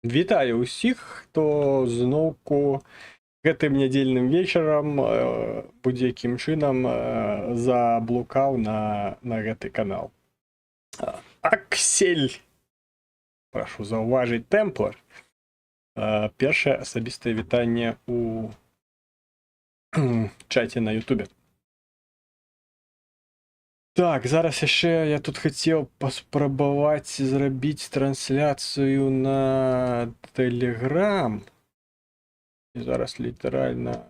Вітаю усіх, хто зноўку гэтым нядзельным вечарам будзе-якім чынам заблукаў на гэты канал. Аксель, прашу заўважыць, Тэмплар. Першае асабістае вітанне у чаце на Ютубе. Так, зараз яшчэ я тут хацеў паспрабаваць зрабіць трансляцыю на Telegram. І зараз літаральна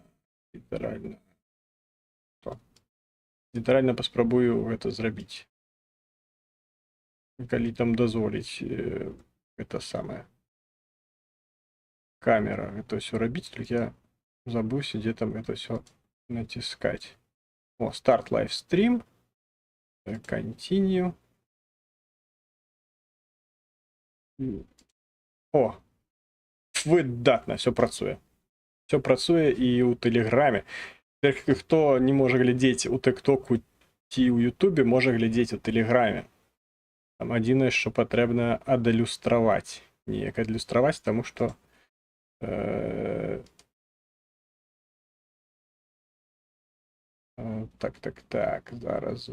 паспрабую гэта зрабіць. Калі там дазволіць гэта самае камера гэта ўсё рабіць, толькі я забыўся, дзе там гэта ўсё націскаць. О, старт лайвстрім. Continue. О, выдатна, все працуе. Все працуе і ў Тэлеграме. Хто не можа глядзець у Тиктоку ці ў Ютубе, можа глядзець у Тэлеграме. Там адзінае, што патрэбна адлюстраваць. Неяк адлюстраваць, таму што так, зараз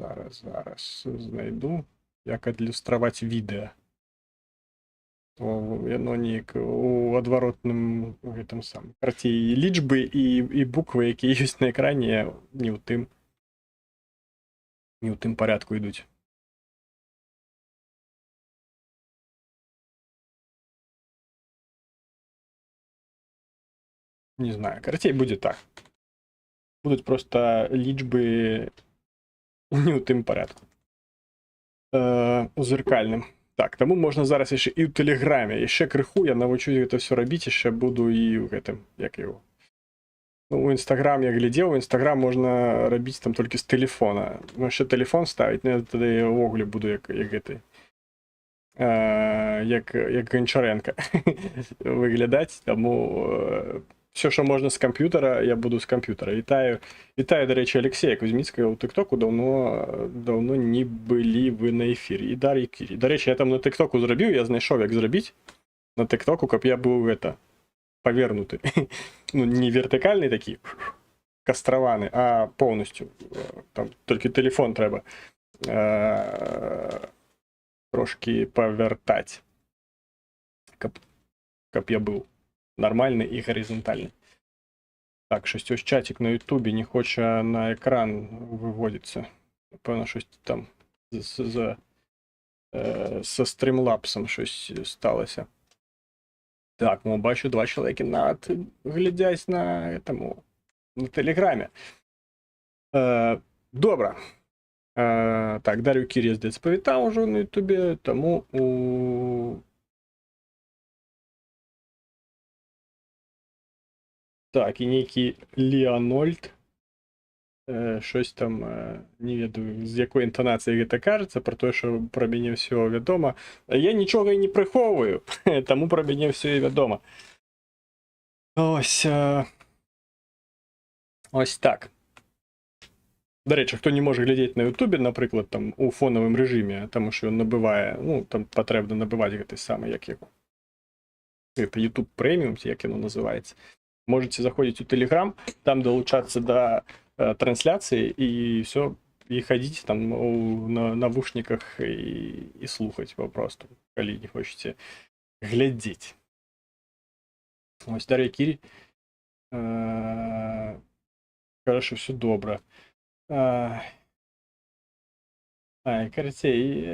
знайду, як адлюстраваць відэа. Яно неяк у адваротным гэтым самым. Карацей, лічбы і буквы, якія ёсць на экране, не ў тым парядку ідуць. Не знаю, карацей, будзе так. Будуць проста лічбы не ў тым парядку. У зеркальным. Так, таму можна зараз яшчэ і ў Тэлеграме. Яшчэ крыху я навучусь гэта ўсё рабіць, яшчэ буду і ў гэтым, як яго. Ну, у Інстаграм я глядзеў, у Інстаграм можна рабіць там толькі з тэлефона. Яшчэ тэлефон ставіць, ну, я тады ўвогуле буду як гэты. Як Гончаренко выглядаць, таму все, що можна з комп'ютера, я буду з комп'ютера. Вітаю, до речі, Алексея Кузьміцького у Тиктоку. Давно не були ви на ефірі. І Дар'ї Кірі. До речі, я там на Тиктоку зробив, я знайшов, як зробити на Тиктоку, щоб я був повернутий. Ну, не вертикальний такий, кастрований, а повністю. Там тільки телефон треба трошки повертати, щоб я був нормальний і горизонтальний. Так, щось ось чатик на Ютубі не хоче на екран виводитися. Напевно, щось там со стрімлапсом щось сталося. Так, ну, бачу, 2 чоловіки навіть глядять на Телеграмі. Добре. Так, Дар'ю Кірі, здається, повітав уже на Ютубі, тому Так, і нейкий Леонольд, щось там, не ведаю, з якої інтонації гэта кажеться, про те, що про мяне все вядома. Я нічого і не приховую, тому про мяне все і вядома. Ось так. До речі, хто не може глядіти на Ютубі, наприклад, там, у фоновому режимі, тому що він набиває, ну, там потрібно набивати гэтый самий, як його. Це YouTube Premium, як воно називається. Можете заходить у Telegram, там долучаться до трансляции и все, и ходить там на навушниках и слухать просто, коли не хочете глядеть. Ось Дар'я Кірі. Хорошо, все добре. Карацей,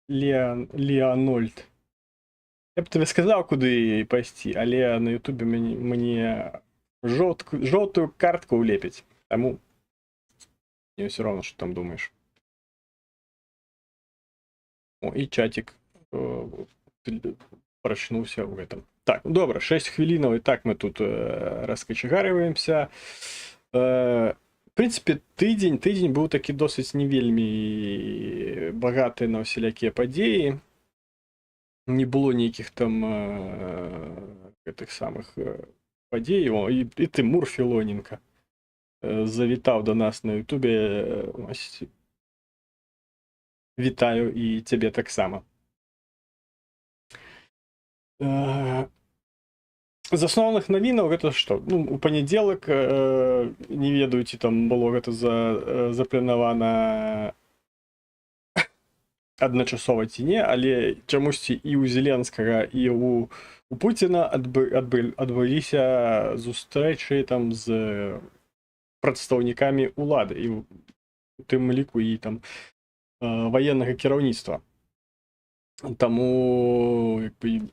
Леонольд. Я б тобі сказав, куди пайсці, але на Ютубе мені жовтую картку улепить. Тому мне все равно, что там думаешь. О, и чатик прочнулся в этом. Так, добре, 6 хвилинов, и так мы тут раскочегариваемся. В принципе, тыдзень был таки досыць не вельмі багаты на усялякія падзеі. Не было нейкіх там гэтых самых падзей. О, і Тимур Філоненко завітаў до нас на Ютубе. Вітаю і цябе таксама. З асноўных навінаў гэта што? Ну, у панядзелак, не ведаю, ці там было гэта запланавана адначасова ці не, але чамусьці і ў Зеленскага, і у Пуціна адбыліся сустрэчы там з прадстаўнікамі ўлады, і у тым ліку і там ваеннага кіраўніцтва. Таму як бы,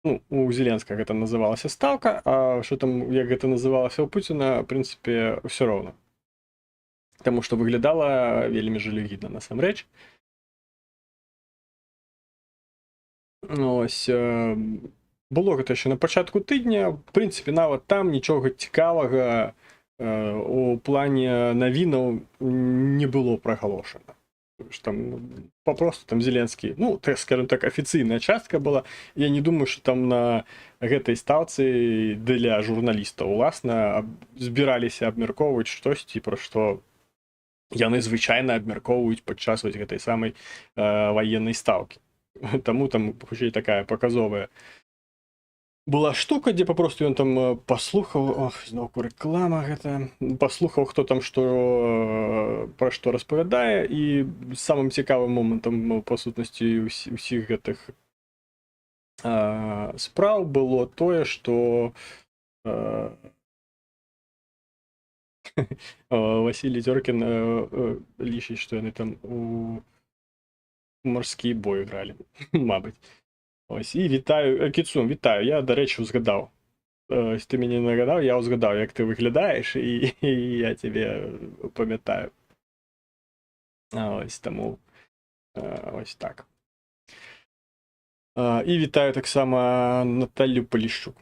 ну, у Зеленскага гэта называлася стаўка, а што там, як гэта называлася ў Пуціна, в прынцыпе, ўсё роўна. Таму што выглядала вельмі жалюгідна насамрэч. Ось, было гэта яшчэ на пачатку тыдня. В прынцыпе, нават там нічога цікавага у плане навінаў не было прагалошана. Там попросту там Зеленскі, ну, так скажем так, афіцыйная частка была. Я не думаю, што там на гэтай стаўцы для журналістаў уласна збіраліся абмяркоўваць штосьці, пра што яны звычайна абмяркоўваюць падчас вось гэтай самай ваеннай стаўкі. Таму там хутчэй такая паказовая была штука, дзе папросту ён там паслухаў, зноўку рэклама гэта, паслухаў, хто там што пра што распавядае, і самым цікавым момантам па сутнасці ўсіх гэтых спраў было тое, што Васілій Дзёркін лічыць, што яны там у марскі бой гралі, мабыць. Ось, і вітаю, Кіцун, вітаю, я, да рэчы, узгадаў. Ты мяне нагадаў, я узгадаў, як ты выглядаеш, і я цябе памятаю. Ось, таму, ось так. І вітаю таксама Наталью Полішчук.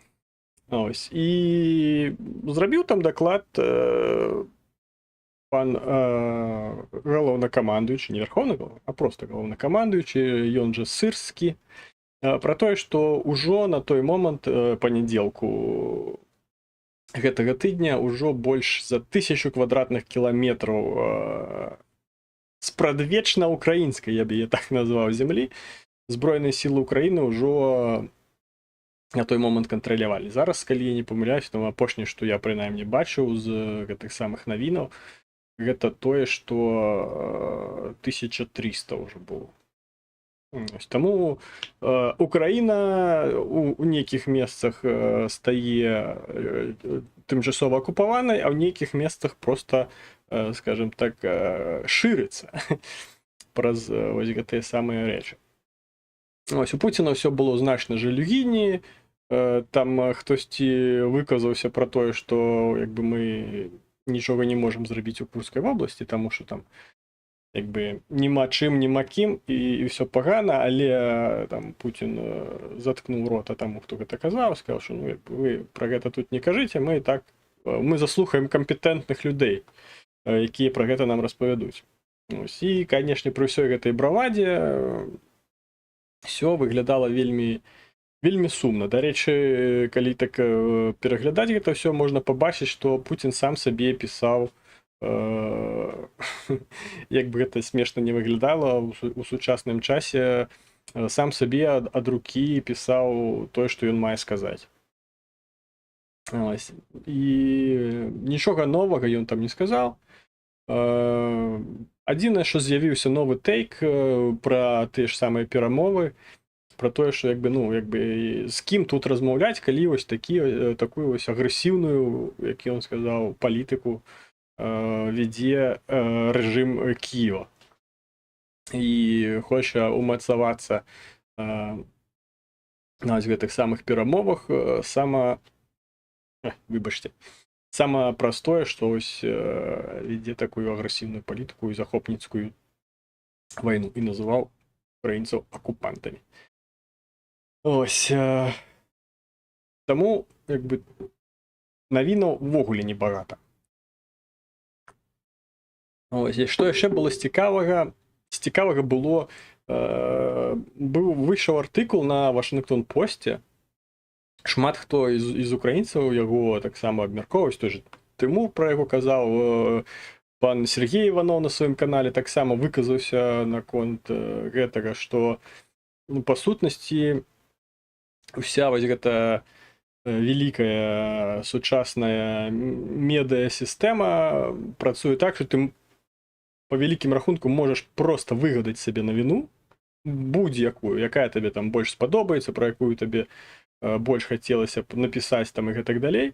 Ось, і зрабіў там даклад пан галоўнакамандуючы, не верховны галоўны, а проста галоўнакамандуючы, ён жа Сырскі, пра тое, што ўжо на той момант панядзелку гэтага тыдня ўжо больш за 1000 квадратных кіламетраў спрадвечна украінскай, я б яе так назваў, зямлі, збройныя сілы Украіны ўжо на той момант кантралявалі. Зараз, калі я не памыляюсь, там апошняе, што я прынамсі бачыў з гэтых самых навінаў, гэта тое, што 1300 ўжо было. Таму Украіна у нейкіх месцах стае тымчасова акупаванай, а ў нейкіх месцах проста, скажем так, шырыцца праз вось гэтыя самыя рэчы. Ось, у Пуціна ўсё было значна жалюгідней, там хтосьці выказаўся пра тое, што як бы мы нічога не можам зрабіць у Курскай вобласці, таму што там як бы няма чым, няма кім, і ўсё пагана, але там Пуцін заткнуў рота таму, хто гэта казаў, сказаў, што ну, вы пра гэта тут не кажыце, мы заслухаем кампетэнтных людзей, якія пра гэта нам распавядуць. Ось, і, канешне, пры ўсёй гэтай бравадзе ўсё выглядала вельмі сумна. Дарэчы, калі так пераглядаць гэта ўсё, можна пабачыць, што Пуцін сам сабе пісаў, як бы гэта смешна не выглядала у сучасным часе, сам сабе ад рукі пісаў тое, што ён мае сказаць. І нічога новага ён там не сказаў. Адзінае, што з'явіўся новы тэйк пра тыя ж самыя перамовы, пра тое, што з кім тут размаўляць, калі вось такую вось агрэсіўную, як ён сказаў, палітыку вядзе рэжым Кіева. І хоча умацавацца на гэтых самых перамовах самае простое, што ось вядзе такую агрэсіўную палітыку і захопніцкую вайну, і называў украінцаў акупантамі. Ось. Таму, як бы, навінаў увогуле небагата. Ось, і што яшчэ было з цікавага? З цікавага было, выйшаў артыкул на Вашынгтон-посце. Шмат хто з украінцаў яго таксама абмяркоўваюць, той же Тымур пра яго казаў, пан Сергей Іванов на сваім канале таксама выказаўся наконт гэтага, што па сутнасці Уся вось гэта вялікая сучасная медыасістэма працуе так, што ты па вялікім рахунку можаш проста выгадаць сабе навіну, будь-якую, якая табе там больш спадобаецца, пра якую табе больш хацелася б напісаць там і гэтак далей.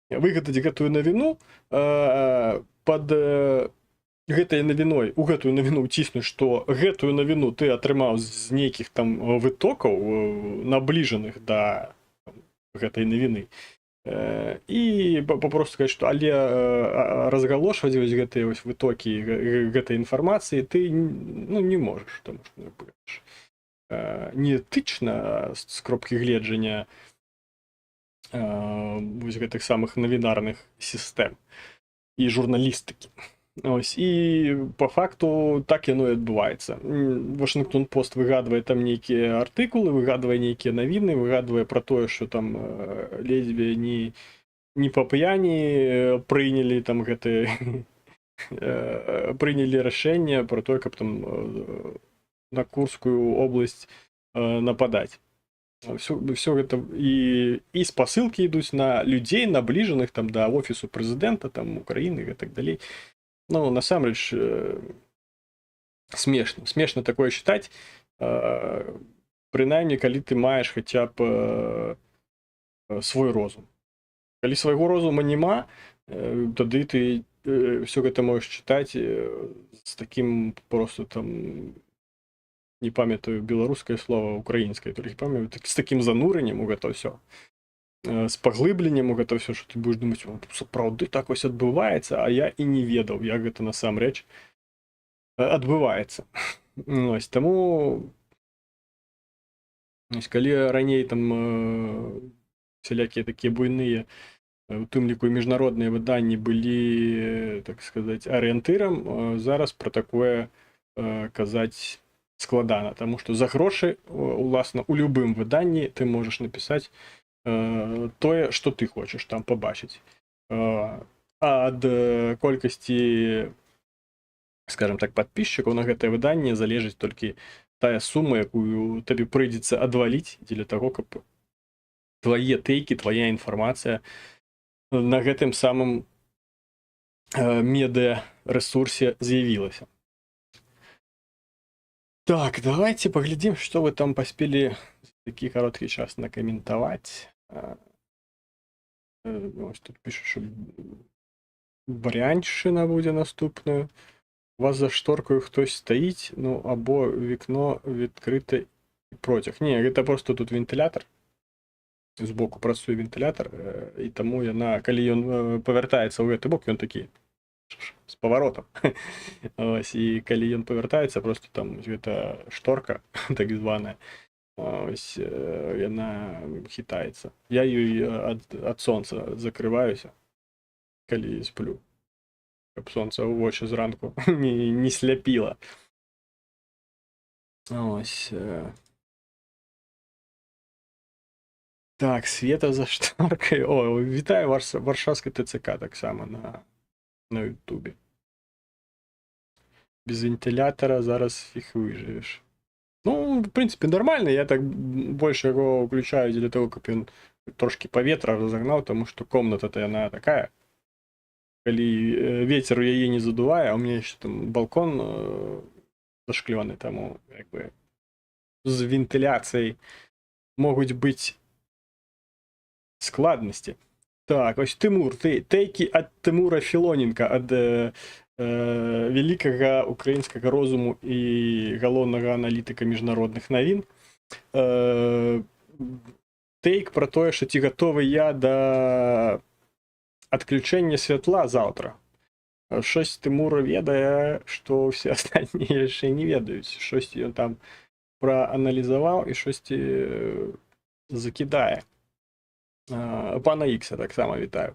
Выгадаць гэтую навіну пад гэтай навіной, у гэтую навіну ўціснуць, што гэтую навіну ты атрымаў з нейкіх там вытокаў, набліжаных да гэтай навіны. І папросту сказаць, што але разгалошваць вось гэтыя вось вытокі гэтай інфармацыі ты не можаш, таму што не этычна з кропкі гледжання вось гэтых самых навінарных сістэм і журналістыкі. Ось, і по факту так яно і адбываецца. Вашингтон Пост выгадвае там нейкія артыкулы, выгадвае нейкія навіны, выгадвае пра тое, што там ледзьве не па п'яні прынялі там гэтыя прынялі рашэнне пра тое, каб там на Курскую область нападаць. Все гэта і спасылкі ідуць на людзей, набліжаных там да офісу прэзідэнта, там Украіны і так далей. Ну, насамрэч, смешна такое чытаць, прынамсі, калі ты маеш хаця б свой розум. Калі свайго розума няма, тады ты ўсё гэта можаш чытаць з такім просто там, не памятаю беларускае слова, украінскае, толькі памятаю, з такім занурэннем у гэта ўсё. З паглыбленнем у гэта ўсё, што ты будеш думаць, сапраўды так вось адбываецца, а я і не ведаў, як гэта насамрэч адбываецца. Ось, таму калі раней там всялякія такія буйныя, у тым ліку міжнародныя выданні былі, так сказаць, арыентырам, зараз пра такое казаць складана, таму што за грошы, уласна, у любым выданні ты можаш напісаць тое, што ты хочаш там пабачыць. Ад колькасці, скажем так, падпісчыкаў на гэтае выданне залежыць толькі тая сума, якую табе прыйдзецца адваліць дзеля таго, каб твае тэйкі, твая інфармацыя на гэтым самым медыа-рэсурсе з'явілася. Так, давайте паглядзім, што вы там паспелі за такі кароткі час накаментаваць. Ось тут піша, що Брянщина будзе наступною. У вас за шторкою хтось стаіць, ну, або вікно відкрите і процяг. Не, гэта просто тут вентылятор. Збоку працуе вентылятор, і таму яна, калі ён павяртаецца ў гэты бок, ён такі з паваротам. Ось, і калі ён павяртаецца, просто там гэта шторка, так званая, ось яна хітаецца. Я ёй ад сонца закрываюся, калі сплю, каб сонца ў вочы зранку не сляпіла. Ось. Так, Света за шторкой. О, вітаю Варшавская ТЦК таксама на Ютубе. Без вентилятора зараз фиг выживешь. Ну, в принципе, нормально. Я так больше его включаю для того, как он трошки поветра разогнал, потому что комната-то она такая. Коли ветер ее не задувает, а у меня еще там балкон зашклённый, тому как бы с вентиляцией могут быть складности. Так, ось Тимур, тейки ад Тимура Філоненка, ад великага украінскага розуму і галоўнага аналітыка міжнародных навін. Тейк пра тое, што ці гатовы я да адключэння святла заўтра. Щось Тимур ведае, што ўсе астатнія яшчэ не ведаюць. Щось ён там прааналізаваў і щосьці закідае. Пана Ікса таксама вітаю.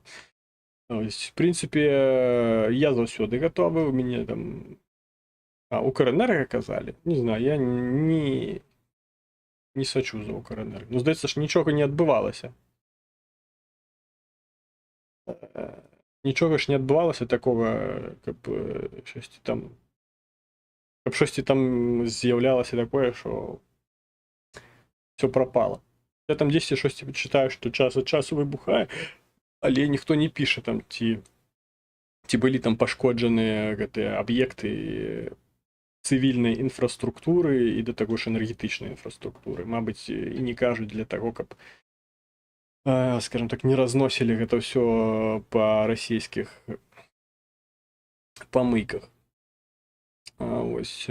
В принципе, я заўсёды гатовы, у мяне там Укрэнерго казалі. Не знаю, я не сачу за Укрэнерго. Ну, здаецца ж, нічога не адбывалася. Нічога ж не адбывалася такога, каб щосьці там з'яўлялася такое, што все пропало. Я там 10 щось читаю, що час від часу вибухає, але ніхто не пише там ті були там пошкоджені об'єкти цивільної інфраструктури і до того ж енергетичної інфраструктури. Мабуть, і не кажуть для того, щоб, скажем так, не розносили это все по російських помийках. Ось.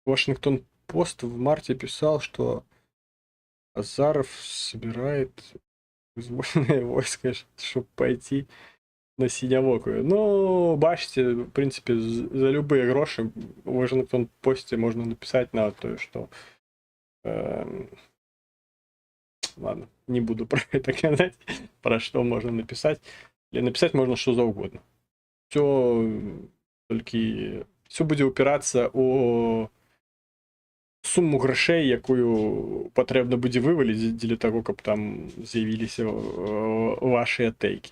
Вашингтон Пост в марте писал, что Азаров собирает вызвольные войска, чтобы пойти на Синявокую. Ну, бачите, в принципе, за любые гроши в Вашингтон Посте можно написать на то, что... ладно, не буду про это говорить, про что можно написать. Или написать можно что за угодно. Все буде упиратися у суму грошей, якую потрібно буде вивалити для того, щоб там з'явилися ваші атейки.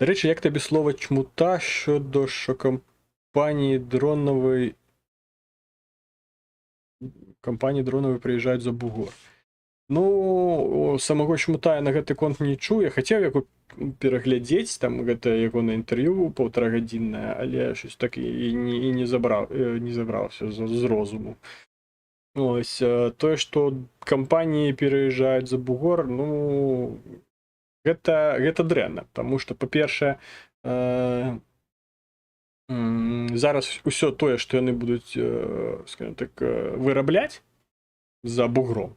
До речі, як тобі слово чмута щодо що компанії дронової приїжджають за бугор? Ну, самого чмута я на гэты конт не чую. Я хотів яку пераглядзець, там гэта яго на інтэрв'ю паўтарагадзіннае, але щось так і не забраўся з розуму. Ось, тое, што кампаніі пераязджаюць за бугор, ну, гэта дрэнна, таму што, па-першае, зараз усё тое, што яны будуць, скажем так, вырабляць за бугром,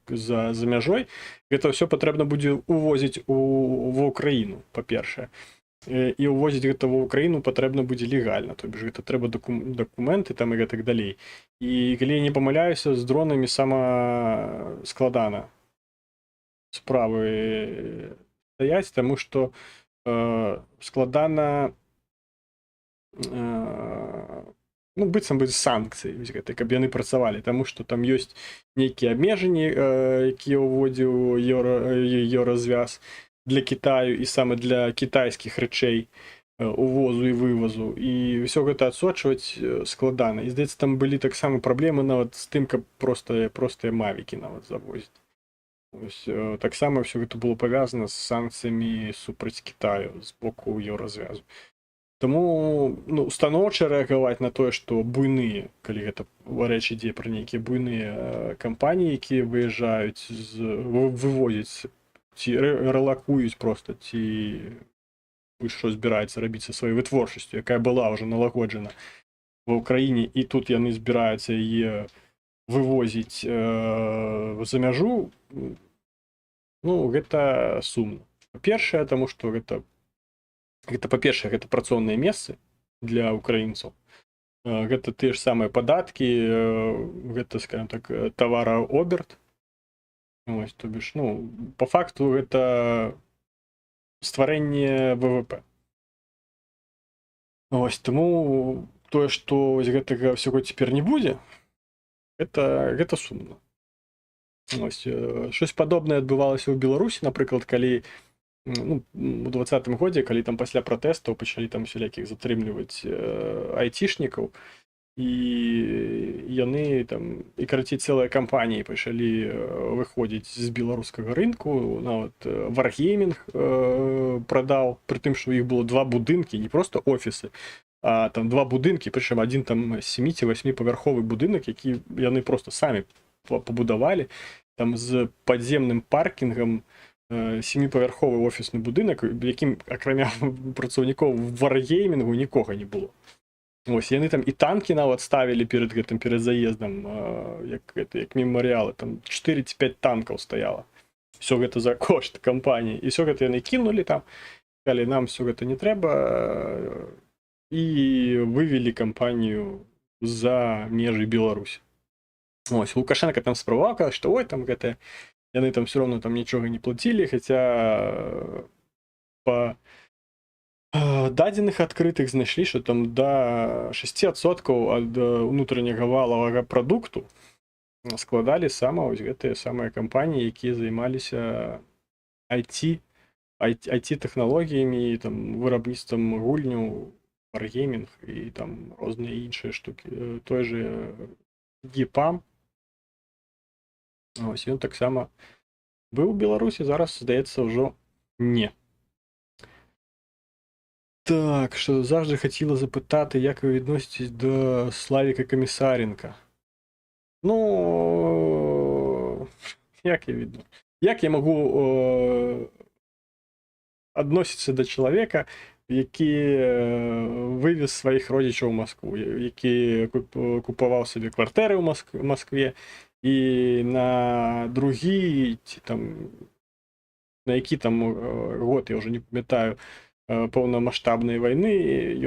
за мяжой, гэта ўсё патрэбна будзе увозіць ва ўкраіну, па-першае. І увозіць гэта ва ўкраіну патрэбна будзе легальна, то бишь гэта трэба дакументы там і гэтак далей. І калі я не памыляюся, з дронамі сама складана справы стаяць, таму што складана ну, быццам бы санкцыі, каб яны працавалі, таму што там ёсць нейкія абмежанні, якія ўводзіў еўразвяз для Китаю і саме для кітайскіх рэчэй увозу і вывозу, і ўсё гэта адсочваць складана. І, здаецца, там былі таксама праблемы нават з тым, каб простыя мавікі нават завозіць. Таксама ўсё гэта было павязана з санкцыямі супраць Китаю з боку еўразвязу. Таму устаноўча рэагаваць на тое, што буйныя, калі гэта рэч ідзе пра нейкія буйныя кампаніі, якія выязджаюць, вывозяць, ці рэлакуюць проста, ці што збіраецца рабіць са сваёй вытворчасцю, якая была ўжо налагоджана ва ўкраіне, і тут яны збіраюцца яе вывозіць за мяжу, ну, гэта сумна. Па-першае, таму што гэта па-першае, гэта працоўныя месцы для украінцаў. Гэта тыя ж самыя падаткі, гэта, скажем так, тавараоберт. Ось, то бишь, ну, по факту гэта стварэнне ВВП. Ось, таму тое, што гэтага ўсяго цяпер не будзе, гэта сумна. Ось, щось падобнае адбывалася ў Беларусі, напрыклад, калі у 2020 годзе, калі там пасля пратэстаў пачалі там усялякіх затрымліваць айцішнікаў, і яны там, і карацей, цэлыя кампаніі пачалі выходзіць з беларускага рынку, нават Wargaming прадаў, пры тым, што іх было 2 будынкі, не проста офісы, а там 2 будынкі, прычым адзін там 7-8-павярховы будынак, які яны проста самі пабудавалі, там з падземным паркінгам, 7-павярховы офісны будынак, якім, акрамя працаўнікоў Wargaming, нікога не было. Ось, яны там і танкі нават ставілі перад заездам, як мемарыялы, там 4 ці 5 танкаў стаяла. Всё гэта за кошт кампаніі. І всё гэта яны кінулі там, сказалі, нам всё гэта не трэба, і вывелі кампанію за межы Беларусі. Ось, Лукашенко там спрабаваў казаць, што ой, там гэта, яны там всё роўно там нічога не плацілі, хаця па дадзеных адкрытых знайшлі, што там да 6% ад унутраняга валавага прадукту складалі сама вось гэтыя самыя кампаніі, якія займаліся IT-тэхналогіямі, там вырабніцтвам гульняў, Wargaming і там розныя іншыя штукі. Той же EPAM, Ось ён таксама быў у Беларусі, зараз, здаецца, ўжо не. Так, що завжди хотіла запитати, як ви відноситесь до Славіка Комісаренка? Ну, як я можу відноситися до чоловіка, який вивіз своїх родичів у Москву, який купував собі квартири у Москві, і на другі, там, на які там год, я вже не пам'ятаю, повномасштабної війни,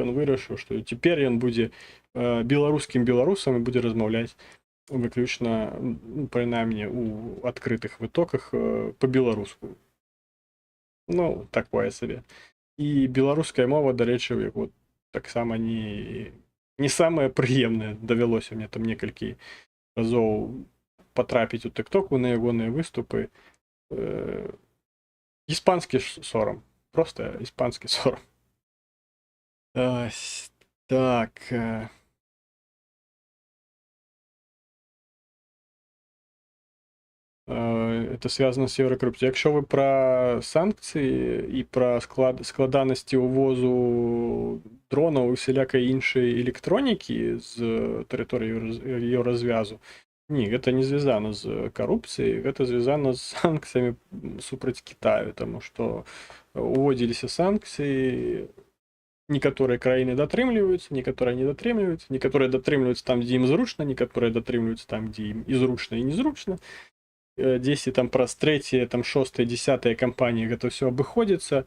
ён вирішив, що тепер ён буде беларускім беларусам і буде розмовляти выключна, прынамсі, у адкрытых вытоках по-беларуску. Ну, такое сабе. І беларуская мова, дарэчы, яго таксама не самае прыемнае. Давялося мне там некалькі разоў патрапіць у тыктоку на ягоныя выступы. Іспанскі сорам. Просто іспанскі сорам. Так. Это связано з Єврокрипто. Якщо ви про санкції і про складаності увозу дронів і всілякої іншої електроніки з території Єврозв'язу, ні, це не зв'язано з корупцією, це зв'язано з санкціями супроть Китаю, тому що уводилися санкції, некоторые країни дотрымливаются, некоторые не дотрымливаются, некоторые дотрымливаются там, где им зручно, некоторые дотрымливаются там, где им и зручно, и незручно. 10 там праз 3, там 6, 10 кампанії гэта все абыходзіцца,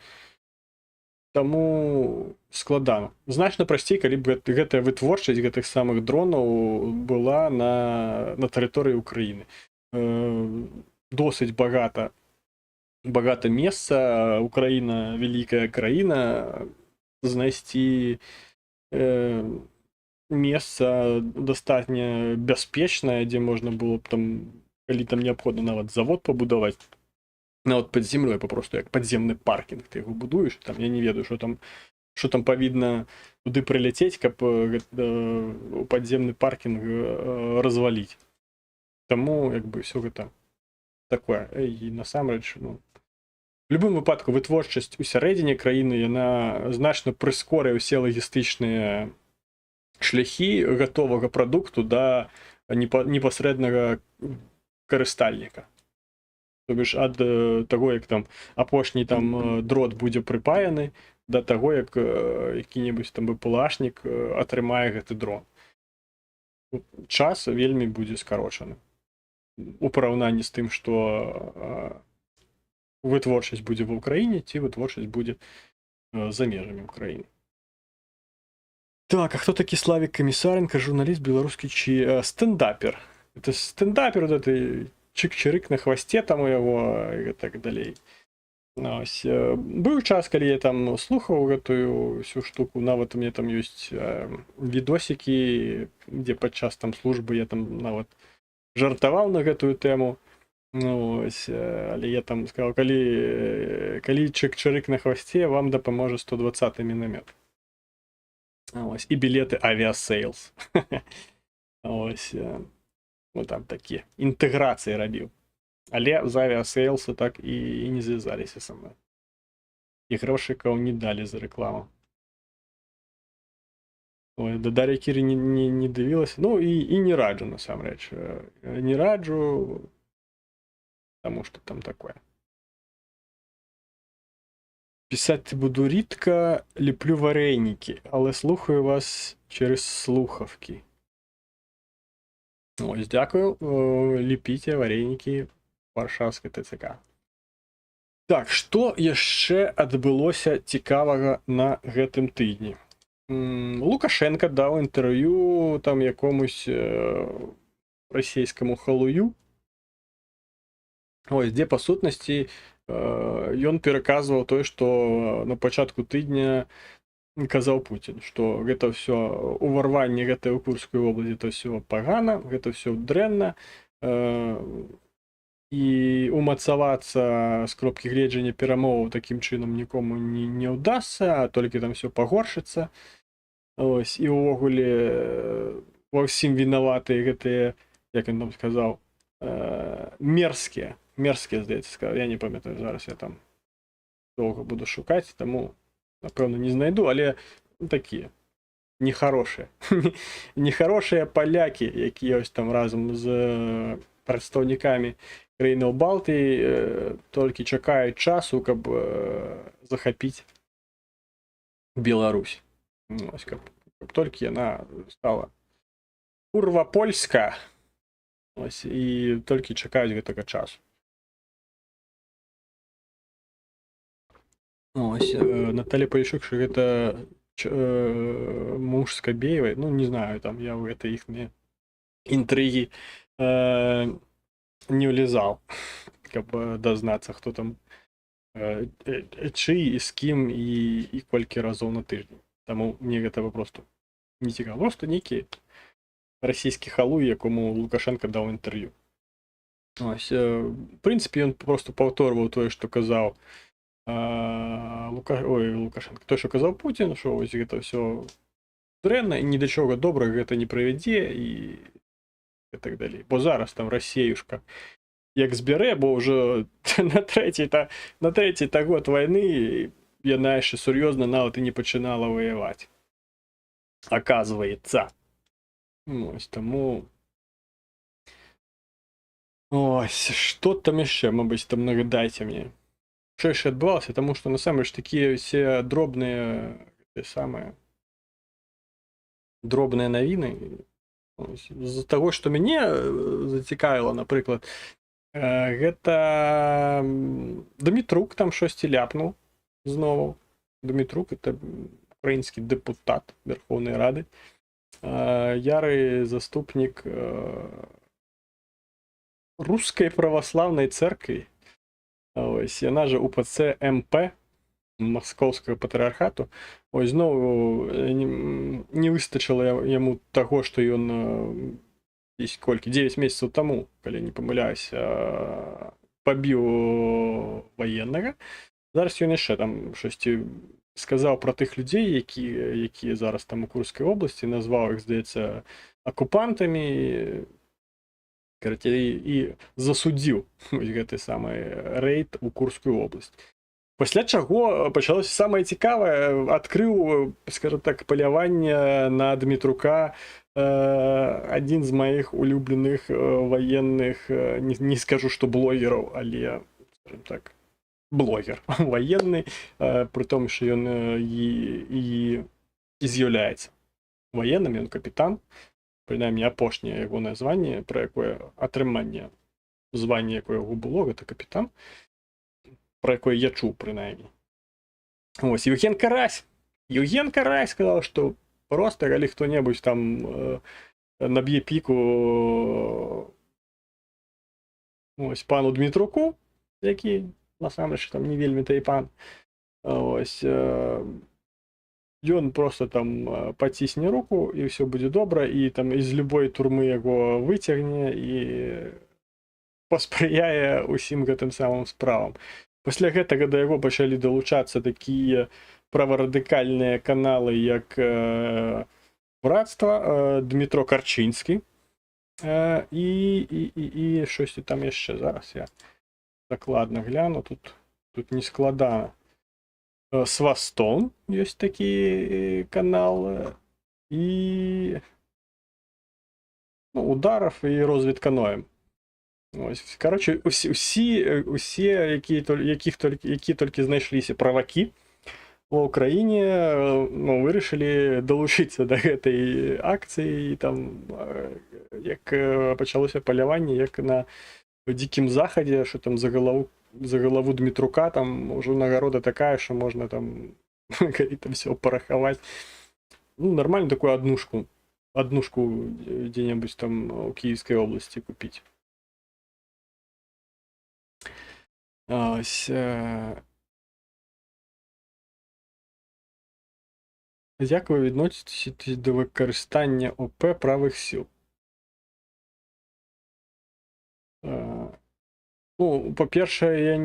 таму складана. Значна прасцей, калі б гэтая вытворчасць гэтых самых дронаў была на тэрыторыі Украіны. Досыць багата месца, Украіна вялікая краіна, знайсці месца дастатня бяспечнае, дзе можна было б там, калі там неабходна нават завод пабудаваць, нават пад зямлёй, папросту як падземны паркінг, ты яго будуеш, там я не ведаю, што там павінна туды прыляцець, каб падземны паркінг разваліць. Таму як бы все гэта такое. І насамрэч, ну, в любым выпадку вытворчасць у сярэдзіне краіны, яна значна прыскорае ўсе лагістычныя шляхі гатовага прадукту да непасрэднага карыстальніка. То бишь ад таго, як там апошні там дрот будзе прыпаяны, да таго, як які-небудзь там БПЛАшнік атрымае гэты дрон. Час вельмі будзе скарочаны. У параўнанні з тым, што вытворчасць будзе ва ўкраіне, ці вытворчасць будзе за межамі ўкраіны. Так, а хто такі Славік Комісаренка, журналіст беларускі чи стендапер? Это стендапер, вот это чик-чирик на хвосте там у яго і так далей. Ось, быў час, калі я там слухаў гэтую всю штуку, нават у меня там ёсць відосікі, дзе падчас там службы я там нават жартаваў на гэтую тэму. Ну, ось, але я там сказал, калі чик-чирик на хвосте, вам дапаможа 120-й мінамет. Ось, і білеты авіасейлс. Ось, ну там такі інтэграцыі рабіў. Але з авіасейлсы так і не звязаліся са мной. І грошыкаў не далі за рэкламу. Ой, да Дар'я Кірі не дивилася. Ну і не раджу, насамрэч. Не раджу, тому що там такое. Писати буду рідко, ліплю вареники, але слухаю вас через слухавки. Ось, дякую. Ліпіть вареники Варшавське ТЦК. Так, што яшчэ адбылося цікавага на гэтым тыдні? Лукашенко даў інтэрв'ю там якомусь расійскаму халую. Ось, дзе па сутнасці ён пераказваў тое, што на пачатку тыдня казаў Пуцін, што гэта ўсё уварванне гэтай у Курскую вобласць, это ўсё пагана, гэта ўсё дрэнна, і умацавацца з кропкі гледжання перамоваў такім чынам нікому не ўдасся, а толькі там ўсё пагоршыцца. Ось, і ўвогуле ва ўсім вінаватыя гэтыя, як ён там сказаў, Мерзкі, здається, сказав. Я не пам'ятаю, зараз я там довго буду шукати, тому, напевно, не знайду, але такі нехороші. Нехороші поляки, які ось там разом з представниками країн Балтії тільки чекають часу, щоб захопити Білорусь. Ось, щоб тільки вона стала курва польська, ось, і тільки чекають гэтага часу. Ось, Наталья Поліщук, що гэта муж Скабеевой, ну, не знаю, там, я в это их интриги не влезал, как бы дознаться, кто там чий, і з ким, і колькі разоў на тиждень. Тому мне гэта просто не цікаво. Просто некий російський халуй, якому Лукашенко дав інтерв'ю. Ось, в принципі, він просто повторював те, що казав Лукашенко. То, що казав Путін, що ось це все дрэнна, і ні до чого доброго гэта не приведе, і так далі. Бо зараз там Росіюшка як збере, бо вже на третій та год війни яна ще серйозно навіть і не починала воювати. Оказується. Ось, тому... Ось, що там ще, мабуть, там нагадайте мені. Що ще відбувалося? Тому що, насамрэч, такі всі дробні, дробні новини. З того, що мене зацікавило, наприклад, гэта Дмітрук там щось ляпнув знову. Дмітрук – це український депутат Верховної Ради. Ярий заступник Руської православної церкви. Ось, вона же УПЦ МП Московського патріархату. Ось знову не вистачило йому того, що він скільки, 9 місяців тому, коли не помиляюсь, побив воєнного. Зараз він ще там щось сказав про тих людей, які зараз там у Курській області, назвав їх, здається, окупантами, і засудив гэты самий рейд у Курську область. Після чого почалося саме цікаве, відкрив, скажімо так, полювання на Дмитрука один з моїх улюблених воєнних, не скажу, що блогерів, але, скажімо так, блогер воєнний, при тому, що він і з'являється воєнним, він капітан, принаймні апошнє його названня, про яке отримання звання, яке його було, це капітан, про яке я чув, принаймні. Ось, Євген Карась сказав, що просто, коли хто-небудь там наб'є піку ось пану Дмитруку, який, насамрэч, там не вельми та й пан, ось, ён просто там пацісне руку, і все буде добре, і там із любой турми його витягне, і паспрыяе усім гэтым самым справам. Пасля гэтага да яго пачалі далучацца такія праворадыкальныя каналы, як Братства, Дмитро Карчинський, і щось там яшчэ, зараз я дакладна гляну, тут не складана. Свастон ёсць такі канал, і Ударов і розвідка Ноем. Ось, коротше, усі які тільки знайшлися праваки в Україні, вирішили долучитися до гэтай акції, і там, як почалося полювання, як на Дикім Заході, що там за голову Дмитрука, там уже нагорода такая, що можна там там все пораховать. Нормально такую однушку где-нибудь там в Киевской области купить. Ось, як ви відноситесь до використання ОП правих сил? По-перше, я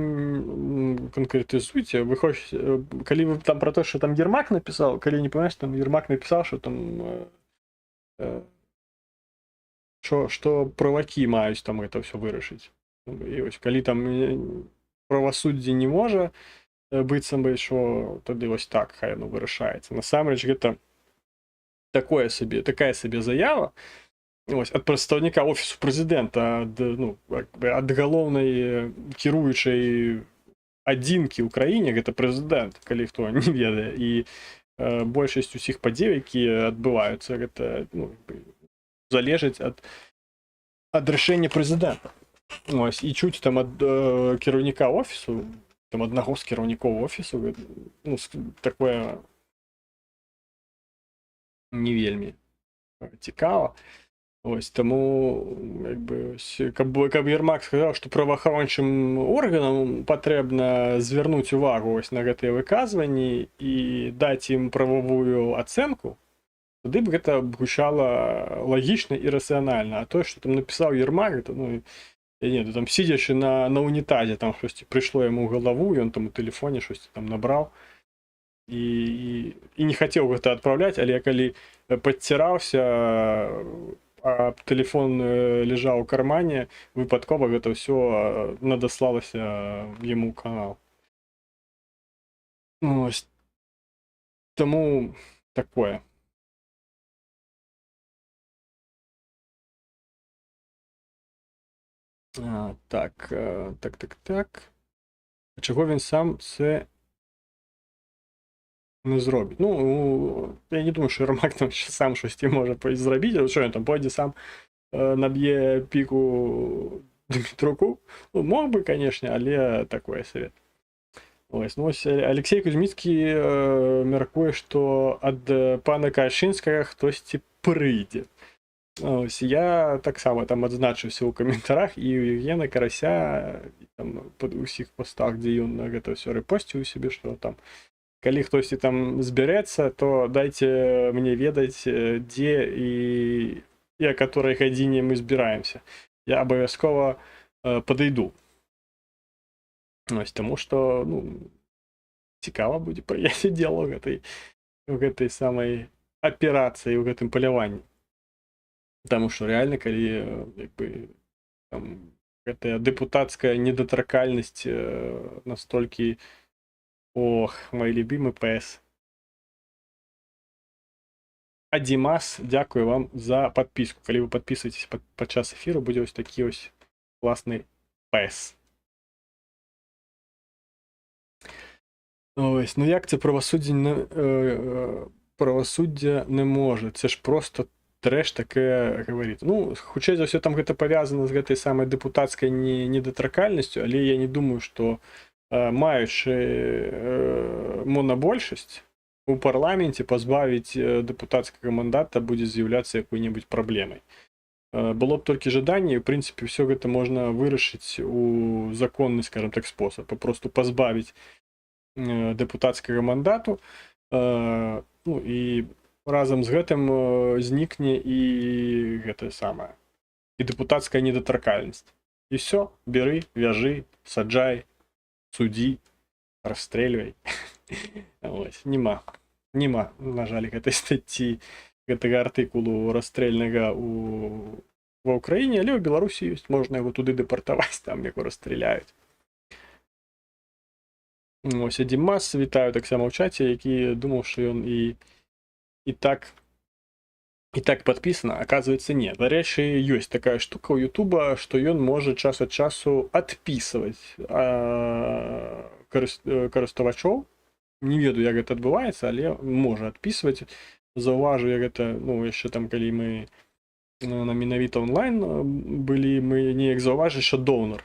конкретизуйте, ви хочете, коли ви там про те, що там Єрмак написав, коли не пам'ятаєш, там Єрмак написав, що там што правакі маюць там гэта ўсё вырашыць. І вось калі там правасуддзе не можа быццам бы, що тады вось так хай яно вырашаецца. Насамрэч гэта такая сабе заява ось ад прадстаўніка офісу прэзідэнта, ад галоўнай кіруючай адзінкі ў краіне, гэта прэзідэнт, калі хто не ведае, і большасць усіх падзей, якія адбываюцца, гэта залежыць ад рашэння прэзідэнта. Ось, і чуць там ад кіраўніка офісу, там аднаго з кіраўнікоў офісу, такое не вельмі цікава. Ось, таму каб Ермак сказаў, што праваахоўчым органам патрэбна звярнуць увагу ось на гэтыя выказванні і даць ім прававую ацэнку, тады б гэта гучала лагічна і рацыянальна. А тое, што там напісаў Ермак, гэта, там сидячи на унітазе, там щось прийшло йому в голову, і він там у телефоні щось там набрав. І не хотів гэта адпраўляць, але калі падціраўся, а телефон лежаў у кармане, выпадкова гэта ўсё надаслалася яму ў канал. Ось. Таму такое. Так. А чого він сам це не зробить? Я не думаю, що Ермак там сам щось може зробити. Що він там пойде сам наб'є піку Дмитруку? Мог би, звісно, але такое совет. Ось Олексій Кузьміцький мяркує, що ад пана Кашинського хтось прийде. Ось, я так само там адзначыўся ў каментарах і у Евгена Карася там, под усіх постах, дзе ён гэта ўсё рэпосціў у сябе, што там калі хтосьці там збярэцца, то дайце мне ведаць, дзе і о которой гадзіне мы збіраемся. Я абавязкова падыйду. Ось, таму што цікава будзе прыняць удзел у гэтай самай аперацыі, у гэтым паляванні. Потому что реально, калі там, гэтая дэпутацкая недатракальнасць настолькі... Ох, мой любимый PS. А Димас, дзякую вам за подписку. Калі вы подписываетесь падчас эфіру, будзе ось такі ось класны PS. Ось, як це правасуддя не може? Це ж просто трэш таке говорит. Хутчэй за ўсё там гэта павязана з гэтай самай дэпутацкай недатракальнасцю, але я не думаю, што маючы монабольшасць у парламенце пазбавіць дэпутацкага мандата будзе з'яўляцца якой-небудзь праблемай. Было б толькі жаданне, і, ў прынцыпе, ўсё гэта можна вырашыць у законны, скажем так, спосаб. Папросту пазбавіць дэпутацкага мандату, і разам з гэтым знікне і гэтае самае, і дэпутацкая недатракальнасць. І ўсё, бяры, вяжы, саджай, судзі, расстрэльвай. Ось, нема, на жаль, гэтай статці, гэтага артыкулу расстрэльнага ва ўкраіне, але ў Беларусі ёсць, можна яго туды дэпартаваць, там яго расстреляюць. Ось, Димас, вітаю таксама ў чаце, які думаў, што ён і так подписано, оказывается, нет. Дарэчы, ёсць такая штука ў Ютуба, што ён можа час ад часу адпісваць карыстувачоў. Не ведаю, як гэта адбываецца, але можа адпісваць. Заўважу я гэта, яшчэ там, калі мы на менавіта онлайн былі, мы неяк заўважылі, што донар,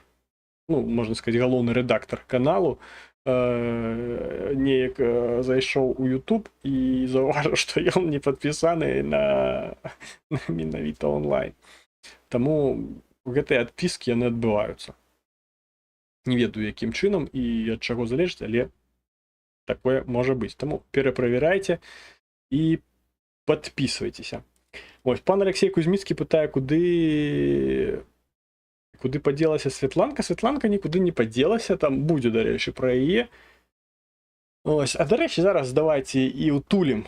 можна сказаць, галоўны рэдактар каналу, неяк зайшоў у YouTube і заўважыў, што ён не падпісаны на менавіта онлайн. Таму гэтыя адпіскі яны адбываюцца. Не ведаю, якім чынам і ад чаго залежыць, але такое можа быць. Таму пераправярайце і падпісвайцеся. Ось, пан Алексей Кузьміцкі пытае, куды падзелася Святланка. Святланка нікуды не падзелася, там будзе, дарэчы, пра яе. Ось, а дарэчы, зараз давайце і ўтулім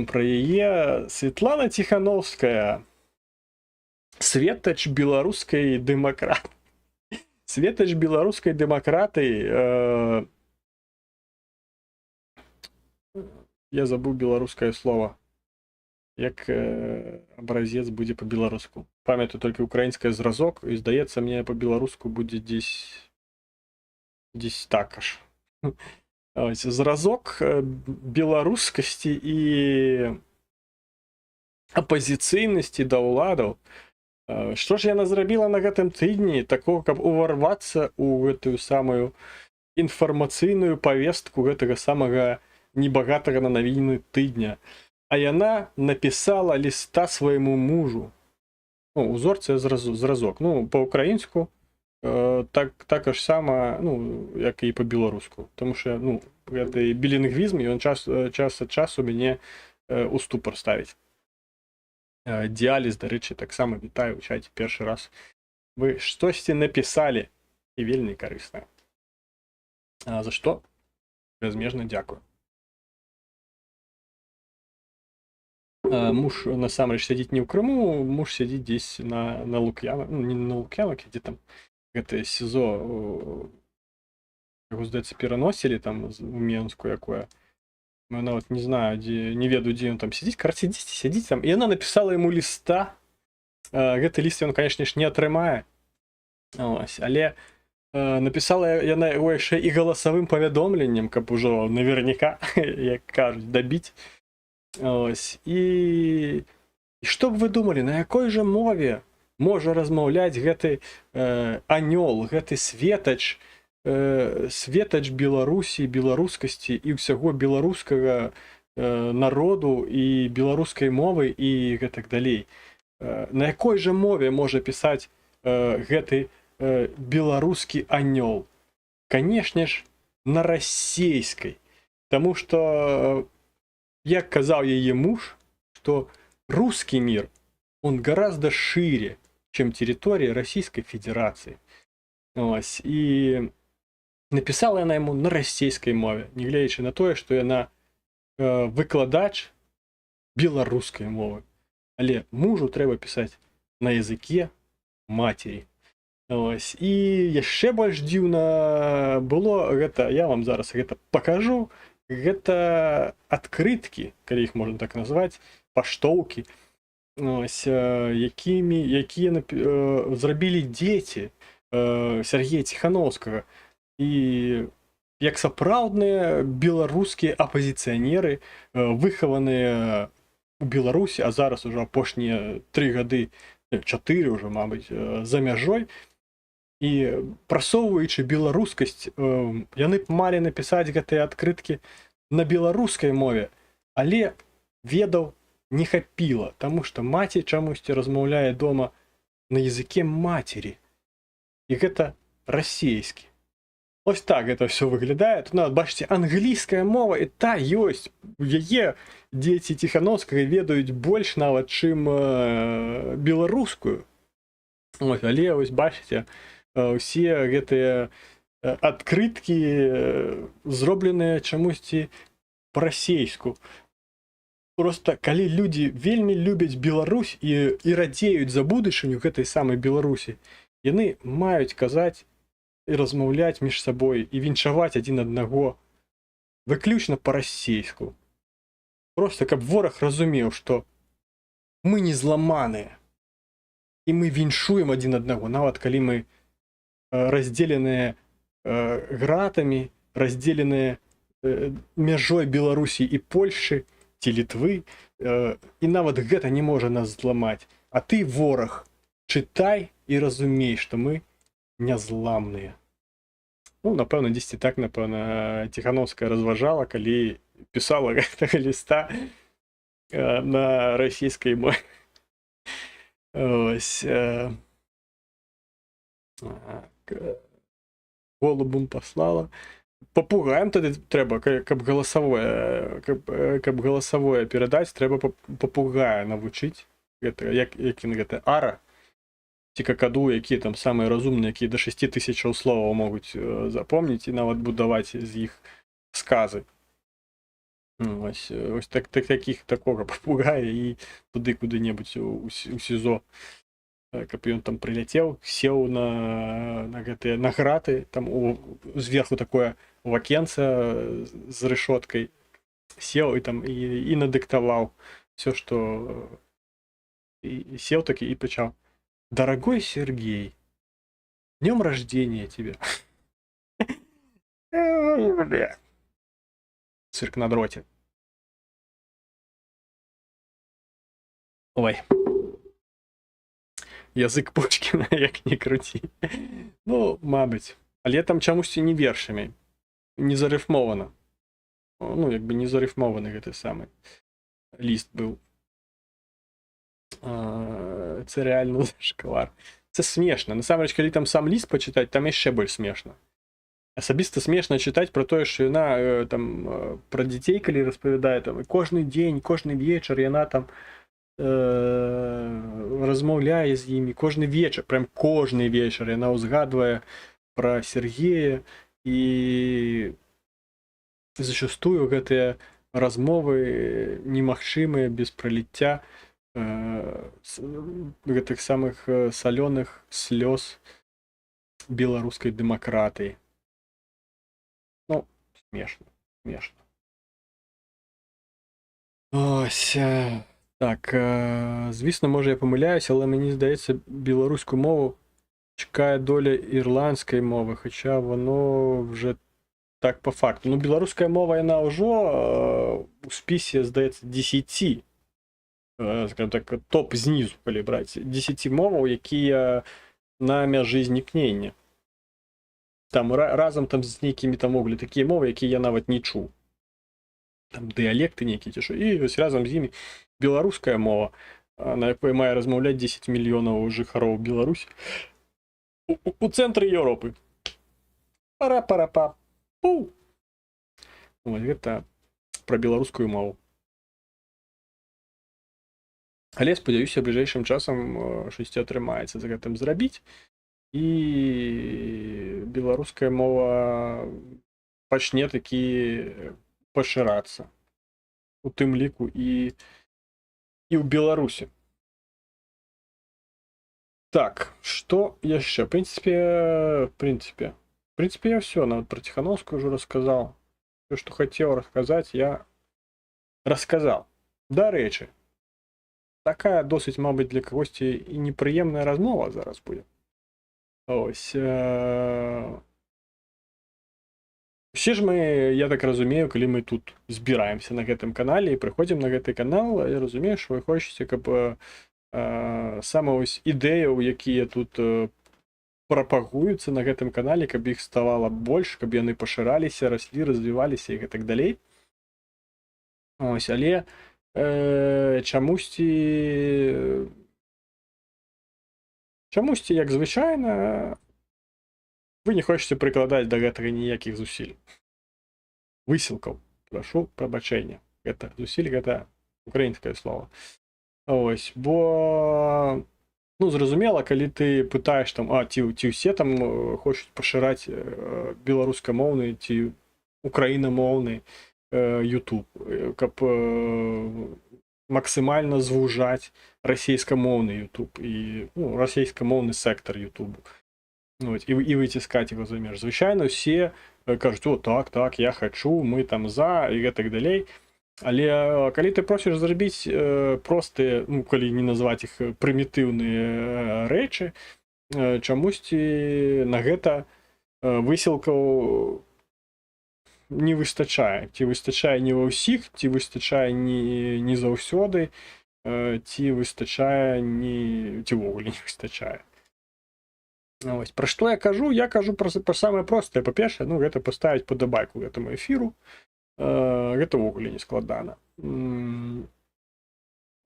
пра яе. Святлана Тихановская Светач беларускай дэмакрат. Светач беларускай дэмакратыі, я забыў беларускае слово. Як абразец будзе по-беларуску. Памятаю толькі украінскае зразок, і здаецца мне по-беларуску будзе дзесь також. Зразок беларускасці і апазіцыйнасці да ўладаў. Што ж яна зрабіла на гэтым тыдні такого, каб уварвацца ў гэтую самую інфармацыйную павестку гэтага самага небагатага на навіны тыдня? А яна напісала ліста свайму мужу. Ну, узорце зразок. Ну, па-украінску також сама, ну, як і па-беларуску. Тому що, ну, гэты білінгвізм, ён час ад часу мяне у ступор ставіць. Діаліз, дарэчы, таксама вітаю ў чаце першы раз. Вы штосьці напісалі і вельмі карысна. За што? Бязмежна дзякую. Муж насамрэч сядзіць не ў Крыму, муж сядзіць дзесь на Лук'янах, ну, не на Лук'янах, дзе там гэтае СІЗО, яго, здаецца, пераносілі там у Менску якое. Я нават не знаю, не ведаю, дзе ён там сядзіць. Караце, сядзіць там. І яна напісала яму ліста. Гэты ліст ён, канешне ж, не атрымае. Але напісала яна яго яшчэ і галасавым павядомленнем, каб ужо наверняка, як кажуць, дабіць. І што б вы думалі, на якой жа мове можа размаўляць гэты анёл, гэты светач Беларусі, беларускасці і ўсяго беларускага народу і беларускай мовы і гэтак далей. На якой жа мове можа пісаць гэты беларускі анёл? Канешне ж, на расейскай. Таму што, як казаў яе муж, что русский мир, он гораздо шире, чем территория Российской Федерации. И написала яна яму на расійскай мове, нягледзячы на тое, што яна выкладач беларускай мовы. Але мужу трэба пісаць на языке матері. І яшчэ больш дзіўна было гэта, я вам зараз гэта пакажу, гэта адкрыткі, калі іх можна так назваць, паштоўкі, якія зрабілі дзеці Сергея Ціхановскага. І як сапраўдныя беларускія апазіцыянеры, выхаваныя у Беларусі, а зараз ужо апошнія 3 гады, 4 ўжо, мабыць, за мяжой, і прасоўваючы беларускасць, яны б малі напісаць гэтыя адкрыткі на беларускай мове, але ведаў не хапіла, таму што маці чамусьці размаўляе дома на языке матері. І гэта расейскі. Ось так гэта все выглядае. Тут, бачыце, англійская мова, і та ёсць. Яе дзеці Ціхановскага ведаюць больш нават, чым беларускую. Але ось бачыце, усе гэтыя адкрыткі зробленыя чамусьці па-расейску. Просто калі людзі вельмі любяць Беларусь і радзеюць за будучыню гэтай самай Беларусі, яны маюць казаць і размаўляць між сабой і віншаваць адзін аднаго выключна па-расейску. Просто каб вораг разумеў, што мы не зламаныя і мы віншуем адзін аднаго, нават калі мы раздзеленыя гратамі, раздзеленыя мяжой Беларусі і Польшчы ці Літвы, і нават гэта не можа нас зламаць. А ты, вораг, чытай і разумей, што мы нязламныя. Ну, напэўна, дзесьці так, напэўна, Ціхановская разважала, калі пісала гэтага ліста на расійскай мове. Ось. Голубам паслала. Папугаем тады трэба, каб галасавое перадаць, трэба папугая навучыць. Як гэта ара ці какаду, якія там самыя разумныя, якія да 6000 словаў могуць запомніць і нават будаваць з іх сказы. Ось такога папугая і туды куды-небудзь у СІЗО каб ён там прыляцеў, сеў на гэтыя награты, там зверху такое вакенца з рэшоткай, сеў і там і надыктаваў все, што і сеў такі і пачаў: «Дорогой Сергей, днем рождения тебе». Цирк на дроте. Ой. Язык Пушкіна, як не круці. Ну, мабыць. Але там чамусьці не вершамі. Не зарыфмована. Ну, як бы не зарыфмованы гэты самы ліст быў. Це реально зашквар. Це смешна. Насамрэч, калі там сам ліст пачытаць, там яшчэ больш смешна. Асабіста смешна чытаць пра тое, што яна там пра дзяцей, калі распавядае, там кожны дзень, кожны вечар яна там размаўляе з імі, кожны вечар, прям кожны вечар яна ўзгадвае пра Сергея, і зачастую гэтыя размовы немагчымыя без праліцця гэтых самых салёных слёз беларускай дэмакратыі. Ну, смешна, смешна. Ось. Так, звісно, може я помиляюсь, але мені здається, білоруську мову чекає доля ірландської мови, хоча воно вже так по факту. Ну, білоруська мова, вона вже у списі, здається, 10, скажімо так, топ знизу, коли брати, 10 мов, які на межі зникнення. Там разом там з некими там могли такі мови, які я навіть не чув. Там дыялекты нейкія ці што. І ось разам з імі беларуская мова, на якой мае размаўляць 10 мільёнаў жыхароў Беларусі у цэнтры Еўропы. Пара-пара-па. Пу! Гэта пра беларускую мову. Але спадзяюся, бліжэйшым часам штосьці атрымаецца за гэтым зрабіць, і беларуская мова пачне такі пашырацца. У тым ліку і ў Беларусі. Так, што яшчэ? В принципе, я все, нават про Тихановскую уже рассказал. Все, что хотел рассказать, я рассказал. Дарэчы, такая досыць, мабыць, для кагосьці і непрыемная размова зараз будзе. Ось. Все ж мы, я так разумею, калі мы тут збіраемся на гэтым канале і прыходзім на гэты канал, я разумею, што вы хочаце, каб сама ось ідэяў, якія тут прапагуюцца на гэтым канале, каб іх ставала больш, каб яны пашыраліся, раслі, развіваліся і гэтак далей. Ось, але чамусьці, як звычайна, вы не хочаце прыкладаць да гэтага ніякіх зусіль. Высілкаў. Прашу прабачэння. Гэта зусіль, гэта украінскае слово. Ось, бо, ну, зразумела, калі ты пытаеш там, ці ўсе там хочуць пашыраць беларускамоўны ці украінамоўны YouTube, каб максімальна звужаць расейскамоўны YouTube і, ну, расейскамоўны сектор YouTube. І выціскаць яго за меж. Звычайна ўсе кажуць: о, так, я хачу, мы там за, і гэтак далей. Але калі ты просіш зрабіць простыя, ну, калі не назваць іх прымітыўныя рэчы, чамусьці на гэта высілкаў не выстачае. Ці выстачае не ва ўсіх, ці выстачае не заўсёды, ці выстачае ці ўвогуле не выстачае. Ось. Пра што я кажу? Я кажу пра самае простае. Па-першае, ну, гэта паставіць падабайку гэтаму эфіру. Гэта ўвогуле не складана.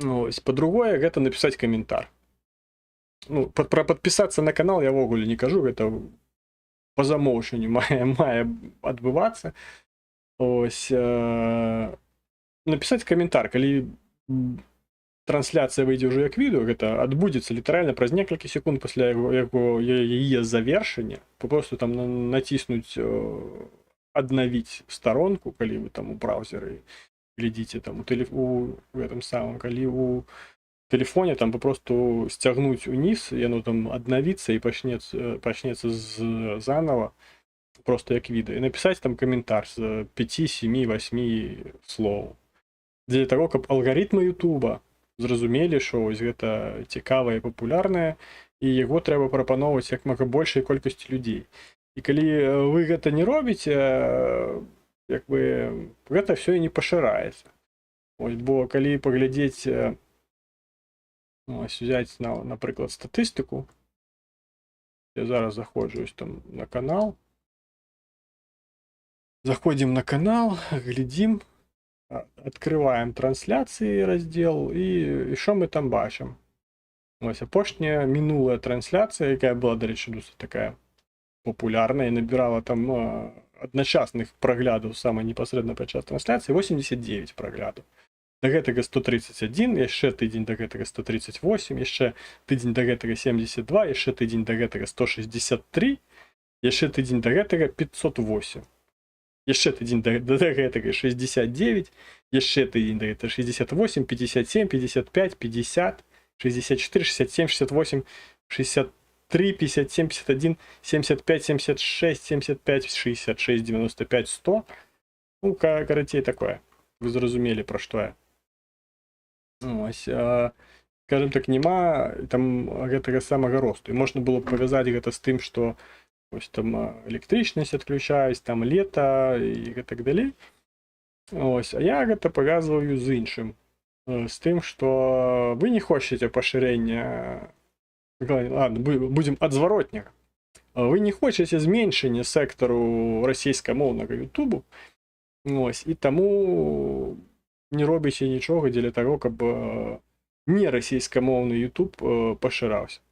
Ось. Па-другое, гэта напісаць каментар. Ну, пра падпісацца на канал я ўвогуле не кажу, гэта па замоўчанню мае адбывацца. Ось. Напісаць каментар, калі трансляцыя выйдзе ўжо як відэо, гэта адбудзецца літаральна праз некалькі секунд пасля яе завершання. Папросту там націснуць аднавіць старонку, калі вы там у браузеры глядзіце там у гэтым самым, калі у телефоне там попросту сцягнуць уніз, яно там аднавіцца і пачнецца заново, просто як відэа, і напісаць там каментар з 5, 7, 8 слоў. Для того, каб алгарытмы Ютуба зразумелі, што вось гэта цікавае і папулярнае, і яго трэба прапаноўваць як мага большай колькасці людзей. І калі вы гэта не робіце, як бы гэта все і не пашыраецца. Ось, бо калі паглядзець, ось, взяць, напрыклад, статыстыку, я зараз заходжу ось там на канал, заходзім на канал, глядзім, открываем трансляцыі раздзел, і што мы там бачым. Ось апошняя мінулая трансляцыя, якая была, дарэчы, досыць такая популярная і набірала там адначасных праглядаў сама непасрэдна падчас трансляцыі 89 праглядаў. Да гэтага 131, яшчэ тыдзень да гэтага 138, яшчэ тыдзень да гэтага 72, яшчэ тыдзень да гэтага 163, яшчэ тыдзень да гэтага 508. Яшчэ тыдзень да гэтага 69, яшчэ тыдзень да гэтага 68, 57, 55, 50, 64, 67, 68, 63, 57, 51, 75, 76, 75, 66, 95, 100. Ну, карацей такое. Вы зразумелі, пра што я. Ось, скажем так, нема там гэтага самага росту. І можна было б павязаць гэта з тым, што ось там электрычнасць адключаюць, там лета і гэтак далей. Ось, а я гэта павязваю з іншым. З тым, што вы не хочаце пашырэння, будзем ад зваротняга. Вы не хочаце зменшання сектару расійскамоўнага Ютубу. Ось, і таму не робіце нічога дзеля таго, каб не расійскамоўны Ютуб пашыраўся.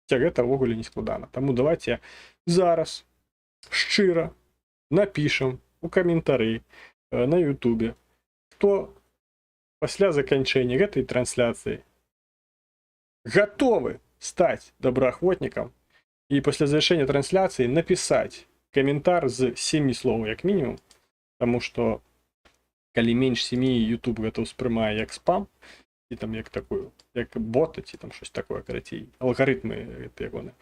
Гэта ўвогуле не складана. Таму давайте зараз шчыра напішам у каментары на Ютубе, хто пасля заканчэння гэтай трансляцыі гатовы стаць добраахвотнікам і пасля завяршэння трансляцыі напісаць каментар з 7 слоў як мінімум, таму што калі менш 7, YouTube гэта ўспрымае як спам, і там як такую, як бота, ці там щось такое, карацей, алгарытмы ягоны.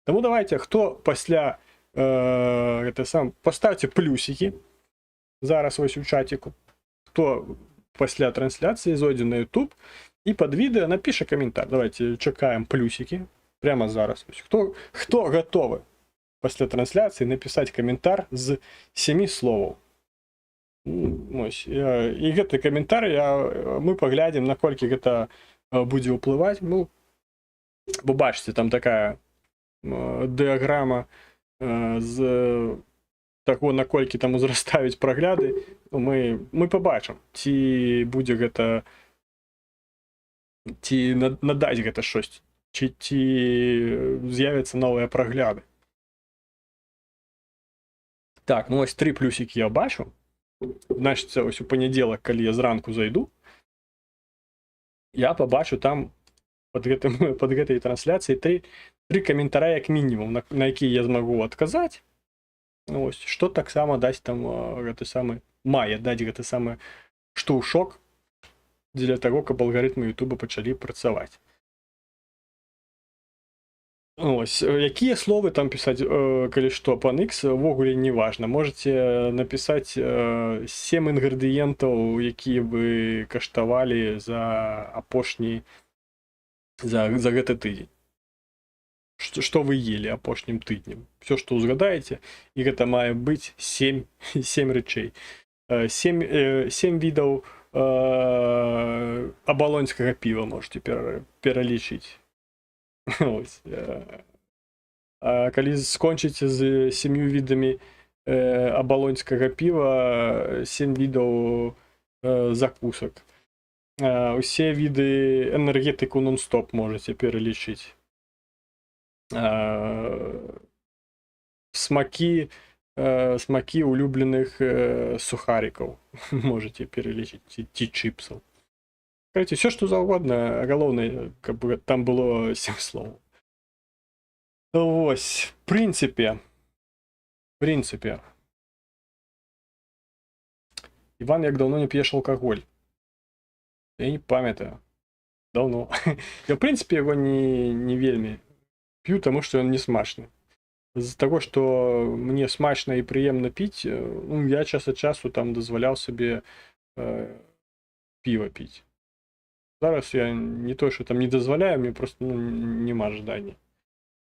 Таму давайте, хто пасля поставьте плюсики зараз вось у чатику, хто пасля трансляцыі зойдзе на YouTube і пад відэа напіша каментар. Давайте чакаем плюсики прямо зараз. Хто гатовы пасля трансляцыі напісаць каментар з 7 словаў. Ось, і гэты каментар мы паглядзім, наколькі гэта будзе ўплываць. Ну, бо бачыце, там такая дыаграма з таго, наколькі там узраставіць прагляды. Мы пабачым, ці будзе гэта, ці надаць гэта щось, ці з'явяцца новыя прагляды. Так, ну ось 3 плюсики я бачу. Значит, ось у панядзелак, калі я зранку зайду, я пабачу там под гэтай трансляцыяй 3 каментара як мінімум, на якія я змагу адказаць. Ось, што таксама дасць там гэты самы, мае даць гэты самы штуршок дзеля таго, каб алгарытмы Ютуба пачалі працаваць. Ось, якія словы там пісаць, калі што, пан Ікс, увогуле не важна. Можаце напісаць 7 інгрэдыентаў, якія вы каштавалі за апошні, за гэты тыдзень. Што вы ели апошнім тыднем. Все, што ўзгадаеце, і гэта мае быць 7 рэчэй. 7 відаў абалонскага піва можете пералічыць. Ось. А калі скончыце з 7 відамі абалонскага піва, 7 відаў закусак. Усе віды энергетыку нон-стоп можете пералічыць. Смакі улюбленых сухарикаў можете пералічыць, ці чипсаў. Короче, все, что заўгодна, галоўнае, каб там было 7 слоў. Вось, в принципе, Іван, як даўно не п'еш алкаголь? Я не памятаю. Даўно. Я, в прынцыпе, яго не вельмі п'ю, таму што ён не смачны. З-за таго, што мне смачна і прыемна піць, ну, я час ад часу там дазваляў сабе піва піць. Зараз я не то, што там не дазваляю, мне просто няма жадання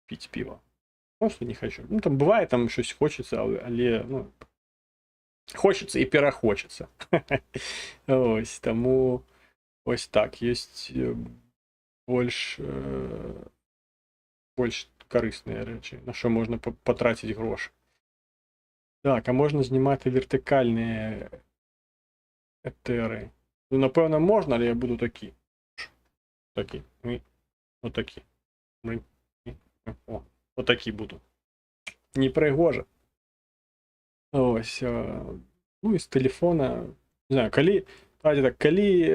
піць піва. Просто не хочу. Ну, там бывае, там щось хочеться, але ну, хочеться і перахочеться. Ось, тому ось так. Є більш корисні речі, на що можна потратити гроші. Так, а можна знімати вертикальні етери. Ну, напевно, можна, але я буду такі. Такі. Отакі. О, отакі буду. Не пригоже. Ось. Ну, і з телефона. Не знаю, коли. Давайте так, коли.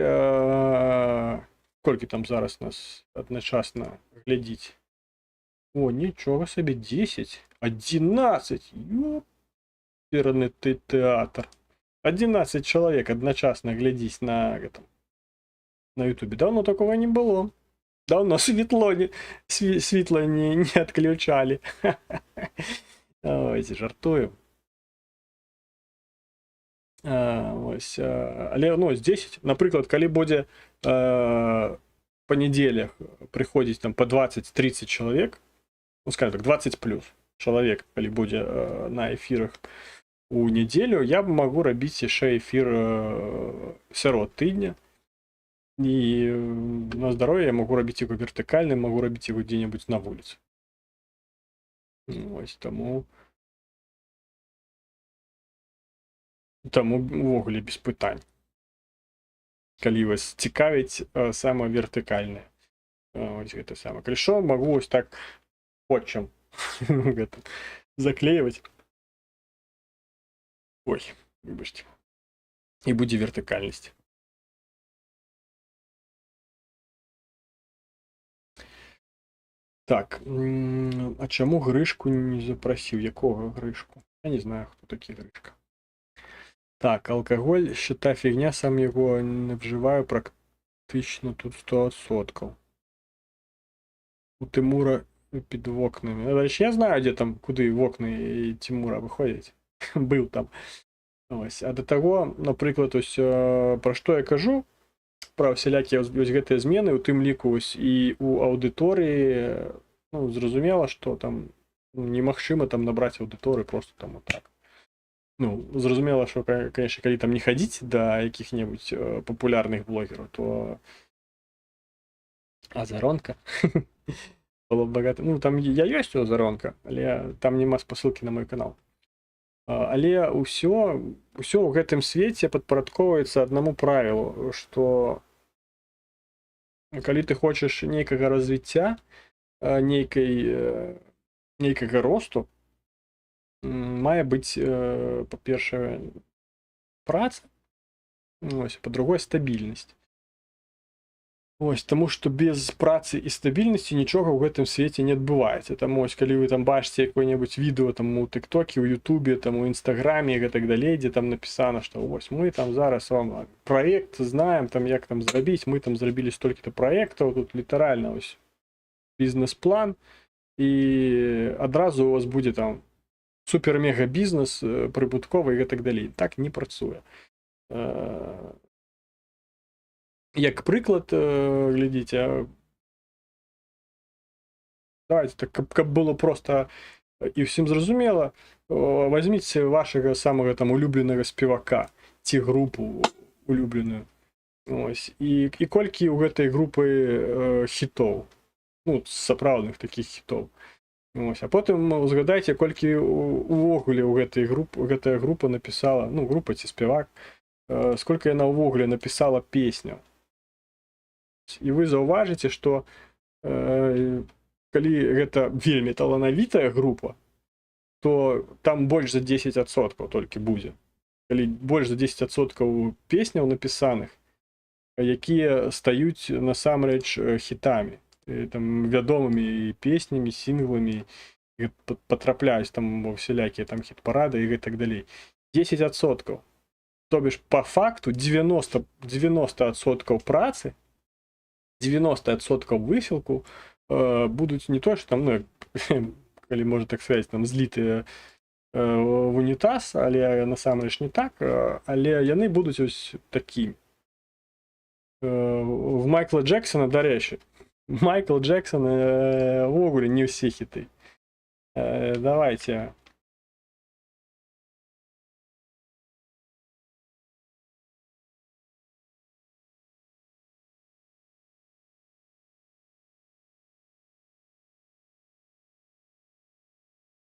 Скільки там зараз нас одночасно глядіть? О, нічого собі, 10. 11. Ёперный ты театр. 11 человек одночасно глядись на этом. На ютубе. Давно такого не было. Давно світло не отключали. Ось, жартую. Ось, але, ну, ось 10, наприклад, коли буде по неділях приходить там по 20-30 чоловік, ну, скажем так, 20 плюс чоловік, коли буде на ефірах у неділю, я можу робити ще ефір сярод тижня. І на здоров'я я можу робити його вертикальним, можу робити його де-небудь на вулиці. Ось, тому ввогуле без питань. Калі вас цікавить саме вертикальне. Ось гэта саме. Калі што, могу ось так скотчем заклеивать. Ой, вибачте. І буде вертикальність. Так, а чому Гришку не запросив? Якого Гришку? Я не знаю, хто такий Гришка. Так, алкоголь, щита фігня, сам його не вживаю практично тут 100%. У Тимура під окнами. Речі, я знаю, де там, куди в окна Тимура виходять. Був там. Ось. А до того, наприклад, ось про що я кажу, про всілякі ось гэтыя змены, у тым ліку ось і у аўдыторыі, ну, зразумела, што там немагчыма там набраць аўдыторыю просто там вот так. Ну, зразумела, што, конечно, калі там не хадзіць да якіх-небудзь папулярных блогераў, то Азаронка было багата. Ну, там я ёсць у Азаронка, але там няма спасылкі на мой канал. Але ўсё ў гэтым свеце падпарадкоўваецца аднаму правілу, што калі ты хочаш нейкага развіцця, нейкага росту, мае быць, па-першае, праца, ось, па-другое, стабільнасць. Ось, таму што без працы і стабільнасці нічога ў гэтым свеце не адбываецца. Таму ось, калі вы там бачыце якое-небудзь відэо там у тыктоке, у ютубе, там у інстаграме і гэтак далей, дзе там напісана, што вось мы там зараз вам праект знаем, там як там зрабіць, мы там зрабілі столькі-то праектаў, тут літаральна ось бізнес-план, і адразу у вас будзе там супер-мега-бізнес, прыбытковы і гэтак далей. Так не працуе. Як прыклад, глядзіце, давайте так, каб было просто і ўсім зразумела, возьміце вашага самага там улюбленага спевака ці групу улюбленую. Ось, і колькі ў гэтай групы хітоў, ну, сапраўдных такіх хітоў. Ось, а потым згадайце, колькі увогуле гэтая група напісала, ну, група ці спевак, сколько яна ўвогуле напісала песню. І вы заўважыце, што калі гэта вельмі таланавітая група, то там больш за 10% толькі будзе. Калі больш за 10% песняў напісаных, якія стаюць насамрэч хітамі, там вядомымі песнямі, сінгламі, патрапляюць там ва всялякія там хіт-парады і гэтак далей. 10%. То бишь, по факту 90% працы 90% высілку будуць не то, што там, ну, калі можна так сказаць, там злітыя в унітаз, але насамрэч не так, але яны будуць ось такі. В Майкла Джексона, дарэчы, Майкл Джексон увогуле не ўсе хіты. Давайте.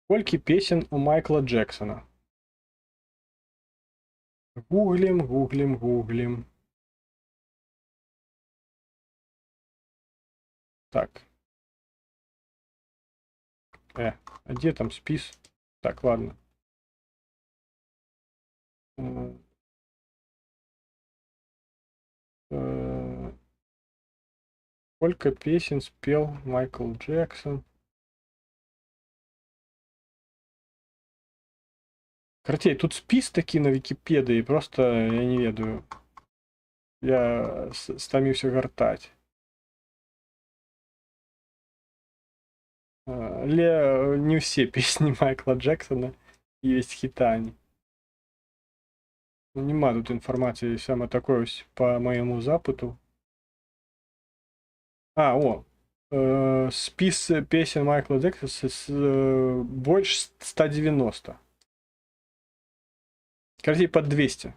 Сколько песен у Майкла Джексона? Гуглим. Так. А где там спис? Так, ладно. Сколько песен спел Майкл Джексон? Карацей, тут спіс такі на Вікіпедыі, просто я не ведаю. Я стаміўся гартаць. Але не ўсе песні Майкла Джексона ёсць хітамі. Нема тут інфармацыі саме такой ось по моему запыту. Спіс песен Майкла Джексона больш 190. Короче, под 200.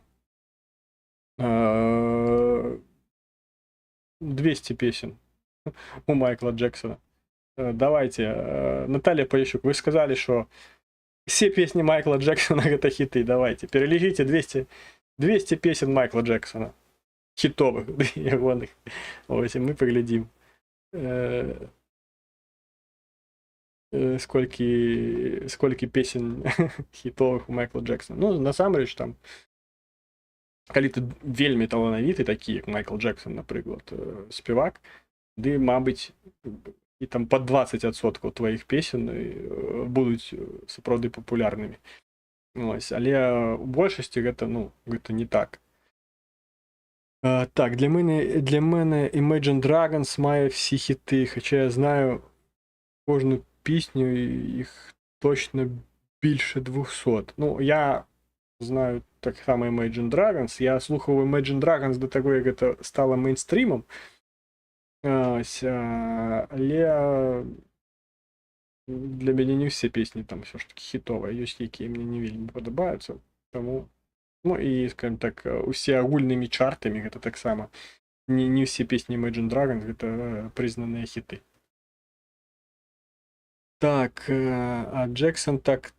200 песен у Майкла Джексона. Давайте, Наталья Полищук, вы сказали, что все песни Майкла Джексона это хиты. Давайте, перележите 200 песен Майкла Джексона. Хитовых, ягоных. Ось, и мы поглядим. Сколько песен хітовых у Майкла Джексона. Ну, насамрэч, там, калі ты вельмі таланавіты, такі, як Майкл Джексон, напрыклад, спевак, ды, мабыць, і там под 20% твоих песен будуць сапраўды папулярнымі. Ось, але у большасці гэта, ну, гэта не так. Так, для мене Imagine Dragons мае всі хіти, хоча я знаю кожну пісню, їх точно більше 200. Ну, я знаю так само Imagine Dragons, я слухав Imagine Dragons до того, як це стало мейнстрімом. Але для мяне не все песні там все ж таки хітові, ёсць які мне не вельмі падабаюцца, тому, ну і, скажем так, усе агульнымі чартамі гэта таксама не все песні Imagine Dragons гэта прызнаныя хіты. Так, а Джексон так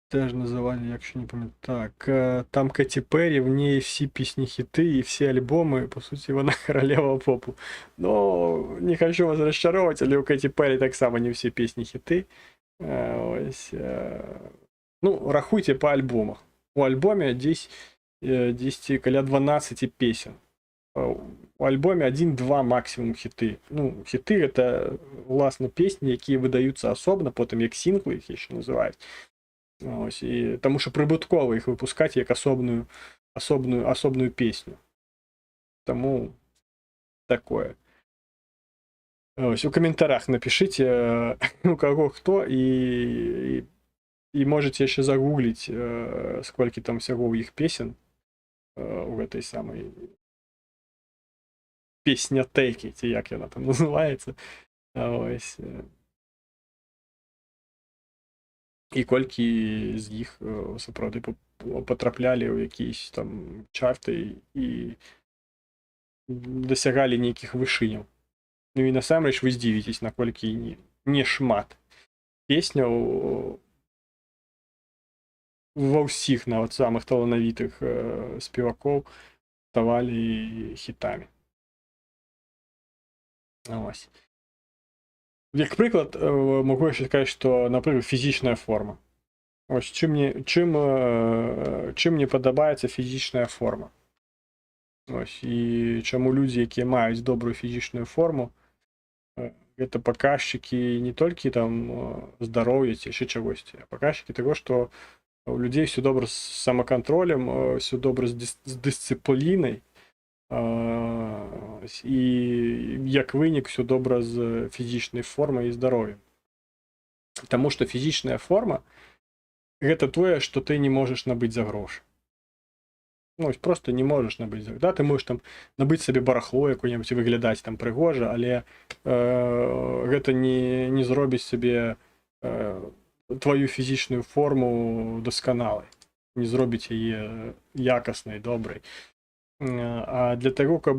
теж називали, якщо не пам'ятаю. Так, там Кэті Перрі, в ній всі пісні хіти і всі альбоми, по суті, вона королева попу. Ну, не хочу вас розчаровувати, але у Кэті Перрі так само не всі пісні хіти. Ось. Ну, рахуйте по альбомах. У альбоме десь каля 12 песен. У альбоме 1-2 максимум хіти. Ну, хіти – це, власне, пісні, які видаються особно, потім як сінглы, їх ще називають. Ось, і, тому що прибутково їх випускати як особную песню. Тому такое. Ось, у коментарях напишіть, у кого хто, і можете ще загуглить, скільки там всього у їх песен у этой самой песнятеки, ці як вона там називається. Ось. І колькі з їх сапраўды патраплялі ў якісь там чарты і дасягалі нейкіх вышыняў. Ну і насамрэч вы здзівіцесь, наколькі не шмат песняў ва ўсіх, нават самых таланавітых спевакоў ставалі хітамі. Ось. Як приклад, можу ще сказати, що, наприклад, фізична форма. Ось чим мені подобається фізична форма. Ось, і чому люди, які мають добру фізичну форму, це показчики не тільки там здоров'я чи ще чогось, а показчики того, що У людей все добре з самоконтролем, все добре з дисципліною. І як винік, все добре з фізичною формою і здоров'ям. Тому що фізична форма гэта тое, што ты не можаш набыць за грошы. Ну, просто не можаш набыць за грошы. Да, ты можаш там набыць сабе барахло якое-небудзь і выглядаць там прыгожа, але гэта не зробіць сабе твою фізічную форму дасканалай, не зробіць яе якаснай, добрай. А для таго, каб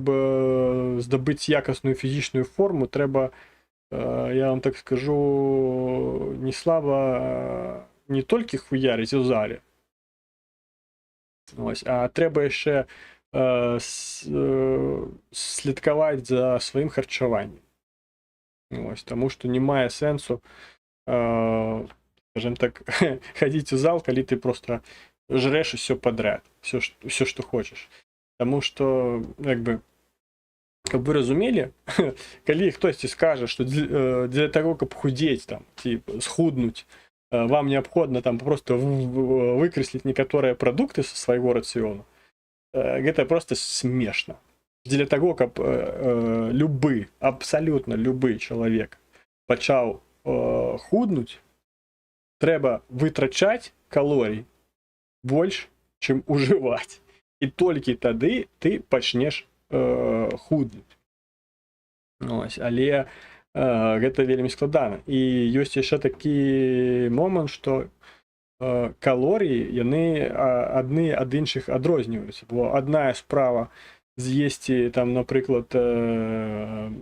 здабыць якасную фізічную форму, трэба, я вам так скажу, не слаба не толькі хуярыць у зале, ось, а трэба яшчэ слідкаваць за сваім харчаваннем. Ось, таму што не мае сэнсу, скажем так, хадзіць у зал, калі ты просто жрэш усё падряд, все, што хочаш. Таму што, як бы, каб вы разумелі, калі хтосьці скажа, што для таго, каб худзець там, ці схуднуць, вам неабходна там просто выкрэсліць некаторыя прадукты са свайго рацыёну, гэта просто смешна. Для таго, каб любы, абсалютна любы чалавек пачаў худнуць, трэба вытрачаць калорый больш, чым ужываць. І толькі тады ты пачнеш худнуць. Ось, але гэта вельмі складана. І ёсць яшчэ такі момант, што калорыі, яны адны ад іншых адрозніваюцца. Бо адная справа з'есці, там, напрыклад,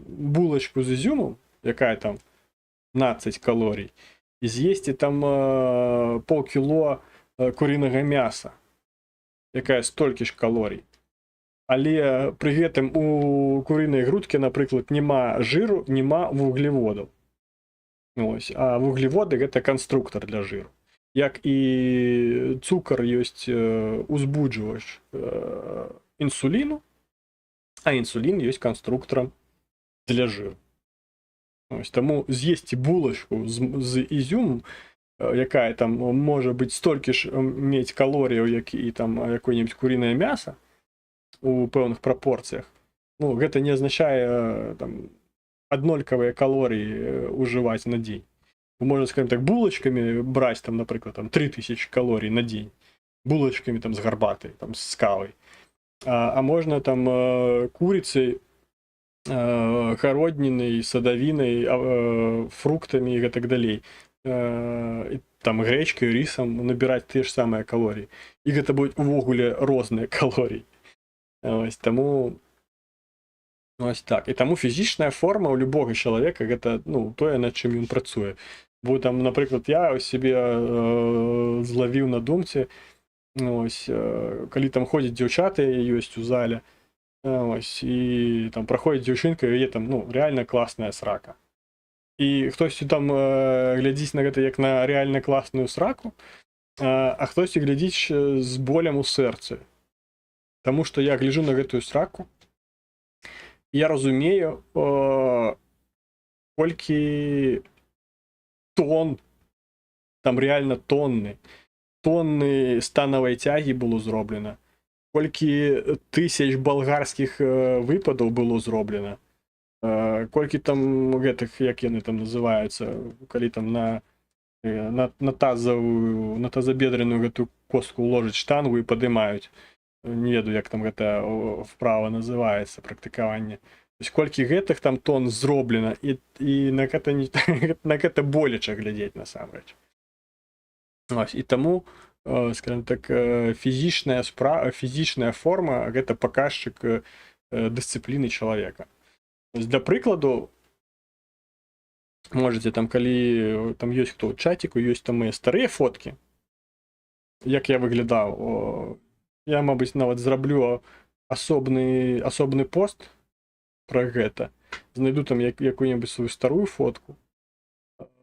булачку з ізюмом, якая там 15 калорій, і з'есці там паўкіло курінага мяса, якая столькі ж калорій. Але пры гэтым у курынай грудкі, напрыклад, няма жыру, няма вуглеводаў. Ось. А вуглеводы гэта канструктар для жыру. Як і цукар ёсць узбуджвач інсуліну, а інсулін ёсць канструктарам для жыру. Ось. Таму з'есці булачку з ізюмом, якая там можа быць столькі ж мець калорыяў, як і там якое-небудзь курынае мяса у пэўных прапорцыях. Ну, гэта не азначае там аднолькавыя калорыі ўжываць на дзень. Можна, скажем так, булачкамі браць там, напрыклад, там 3000 калорій на дзень. Булачкамі там з гарбатай, там з кавай. А можна там курыцай, гароднінай, садавінай, фруктамі і гэтак далей. Там грэчкай, рісам набіраць тыя ж самыя калорыі. І гэта будуць увогуле розныя калорыі. Ось, таму ось так. І таму фізічная форма ў любога чалавека гэта, ну, тое, над чым ён працуе. Бо там, напрыклад, я сябе злавіў на думцы, ось, калі там ходзяць дзяўчаты ёсць у зале, ось, і там праходзіць дзяўчынка, і яе там, ну, рэальна класная срака. І хтосьці там глядзіць на гэта як на рэальна класную сраку, а хтосьці глядзіць з болем у сэрцы. Таму што я гляджу на гэтую сраку, я разумею, колькі тонн, там рэальна тонны станавай цягі было зроблена, колькі тысяч балгарскіх выпадаў было зроблена, колькі там гэтых, як яны там называюцца, калі там на тазабедреную гэтую костку ложаць штангу і падымаюць. Не ведаю, як там гэта вправа называецца, практыкаванне. Колькі гэтых там тонн зроблена, і на гэта болеча глядзець насамрэч. І таму, скажем так, фізічная форма гэта паказчык дысцыпліны чалавека. Для прыкладу, можете там, калі там ёсць хто ў чаціку, ёсць там мае старыя фоткі, як я выглядаў. Я, мабыць, нават зраблю асобны пост пра гэта. Знайду там якую-небудзь сваю старую фотку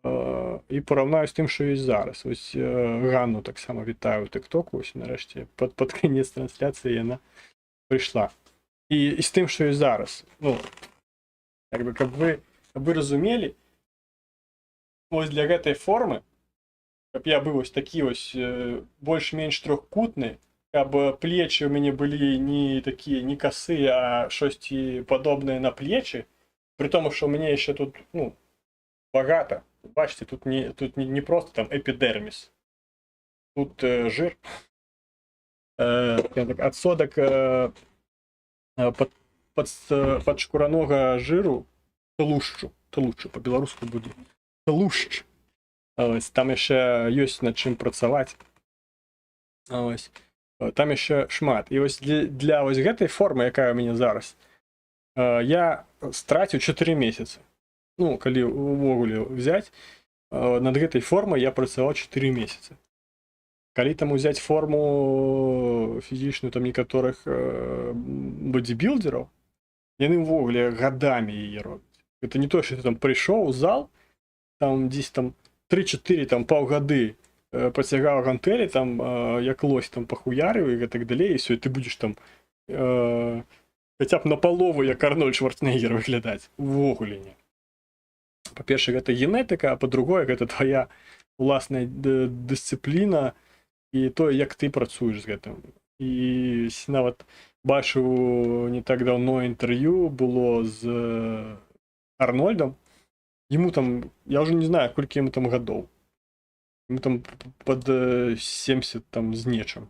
і параўнаю з тым, што ёсць зараз. Вось Ганну таксама вітаю ў тыктоку, ось нарэшце пад канец трансляцыі яна прыйшла. І з тым, што ёсць зараз. Ну, як бы, каб вы разумелі, ось для гэтай формы каб я быў вось такі вось больш-менш трохкутны, каб плечы ў мяне былі не такія не касыя, а штосьці падобнае на плечы, при тому, що у мяне яшчэ тут ну багата. Бачите, тут не просто там эпідэрміс, тут жир, адсотак падшкуранога жиру, тлушчу по-беларуску будзе тлушч. Ось, там яшчэ ёсць над чым працаваць. Ось. Там яшчэ шмат. І вось для вось гэтай формы, якая ў мяне зараз, я страціў 4 месяцы. Ну, калі увогуле взять, над гэтай формай я працаваў 4 месяцы. Калі там узяць форму фізічную там некаторых бодибілдераў, яны ўвогуле гадамі яе робяць. Это не то, што ты там прыйшоў у зал, там дзесь там 3-4 там паўгады пацягаў гантэлі, там як лось там пахуярыў і гэтак далей, і все, і ты будзеш там хаця б на палову як Арнольд Шварценеггер выглядаць. Увогуле не. Па-першае, гэта генетыка, а па-другое, гэта твая уласная дысцыпліна і тое, як ты працуеш з гэтым. І нават бачыў не так даўно інтэрв'ю было з Арнольдом. Ему там, я уже не знаю, колькі ему там гадоў. Ему там под 70 там з нечым.